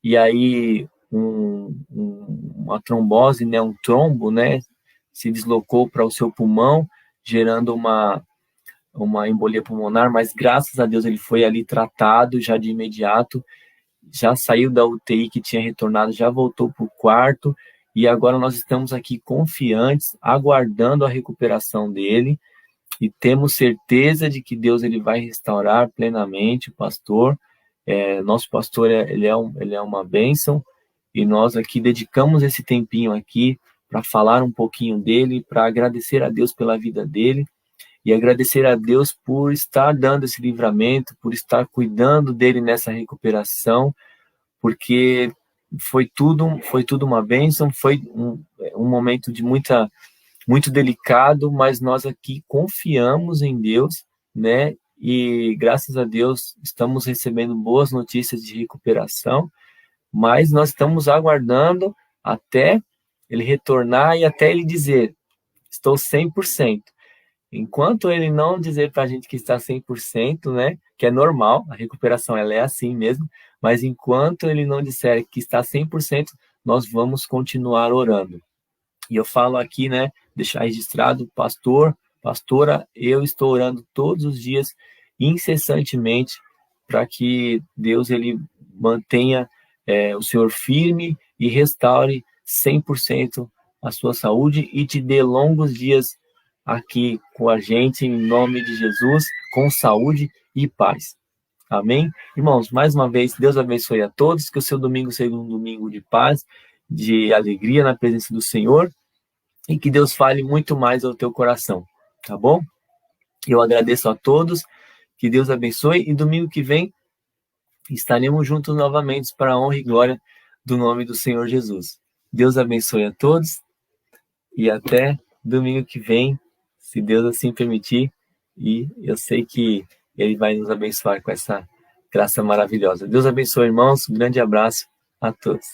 e aí uma trombose, né, um trombo, né, se deslocou para o seu pulmão, gerando uma embolia pulmonar, mas graças a Deus ele foi ali tratado já de imediato, já saiu da UTI que tinha retornado, já voltou para o quarto, e agora nós estamos aqui confiantes, aguardando a recuperação dele, e temos certeza de que Deus ele vai restaurar plenamente o pastor. Nosso pastor ele é uma bênção, e nós aqui dedicamos esse tempinho aqui para falar um pouquinho dele, para agradecer a Deus pela vida dele, e agradecer a Deus por estar dando esse livramento, por estar cuidando dele nessa recuperação, porque foi tudo uma bênção, foi um momento de muito delicado, mas nós aqui confiamos em Deus, né? E graças a Deus estamos recebendo boas notícias de recuperação, mas nós estamos aguardando até ele retornar e até ele dizer: estou 100%. Enquanto ele não dizer para a gente que está 100%, né, que é normal, a recuperação ela é assim mesmo, mas enquanto ele não disser que está 100%, nós vamos continuar orando. E eu falo aqui, né, deixar registrado, pastor, pastora, eu estou orando todos os dias, incessantemente, para que Deus ele mantenha o Senhor firme e restaure 100% a sua saúde e te dê longos dias aqui com a gente, em nome de Jesus, com saúde e paz. Amém? Irmãos, mais uma vez, Deus abençoe a todos, que o seu domingo seja um domingo de paz, de alegria na presença do Senhor, e que Deus fale muito mais ao teu coração, tá bom? Eu agradeço a todos, que Deus abençoe, e domingo que vem estaremos juntos novamente para a honra e glória do nome do Senhor Jesus. Deus abençoe a todos, e até domingo que vem, se Deus assim permitir, e eu sei que Ele vai nos abençoar com essa graça maravilhosa. Deus abençoe, irmãos, um grande abraço a todos.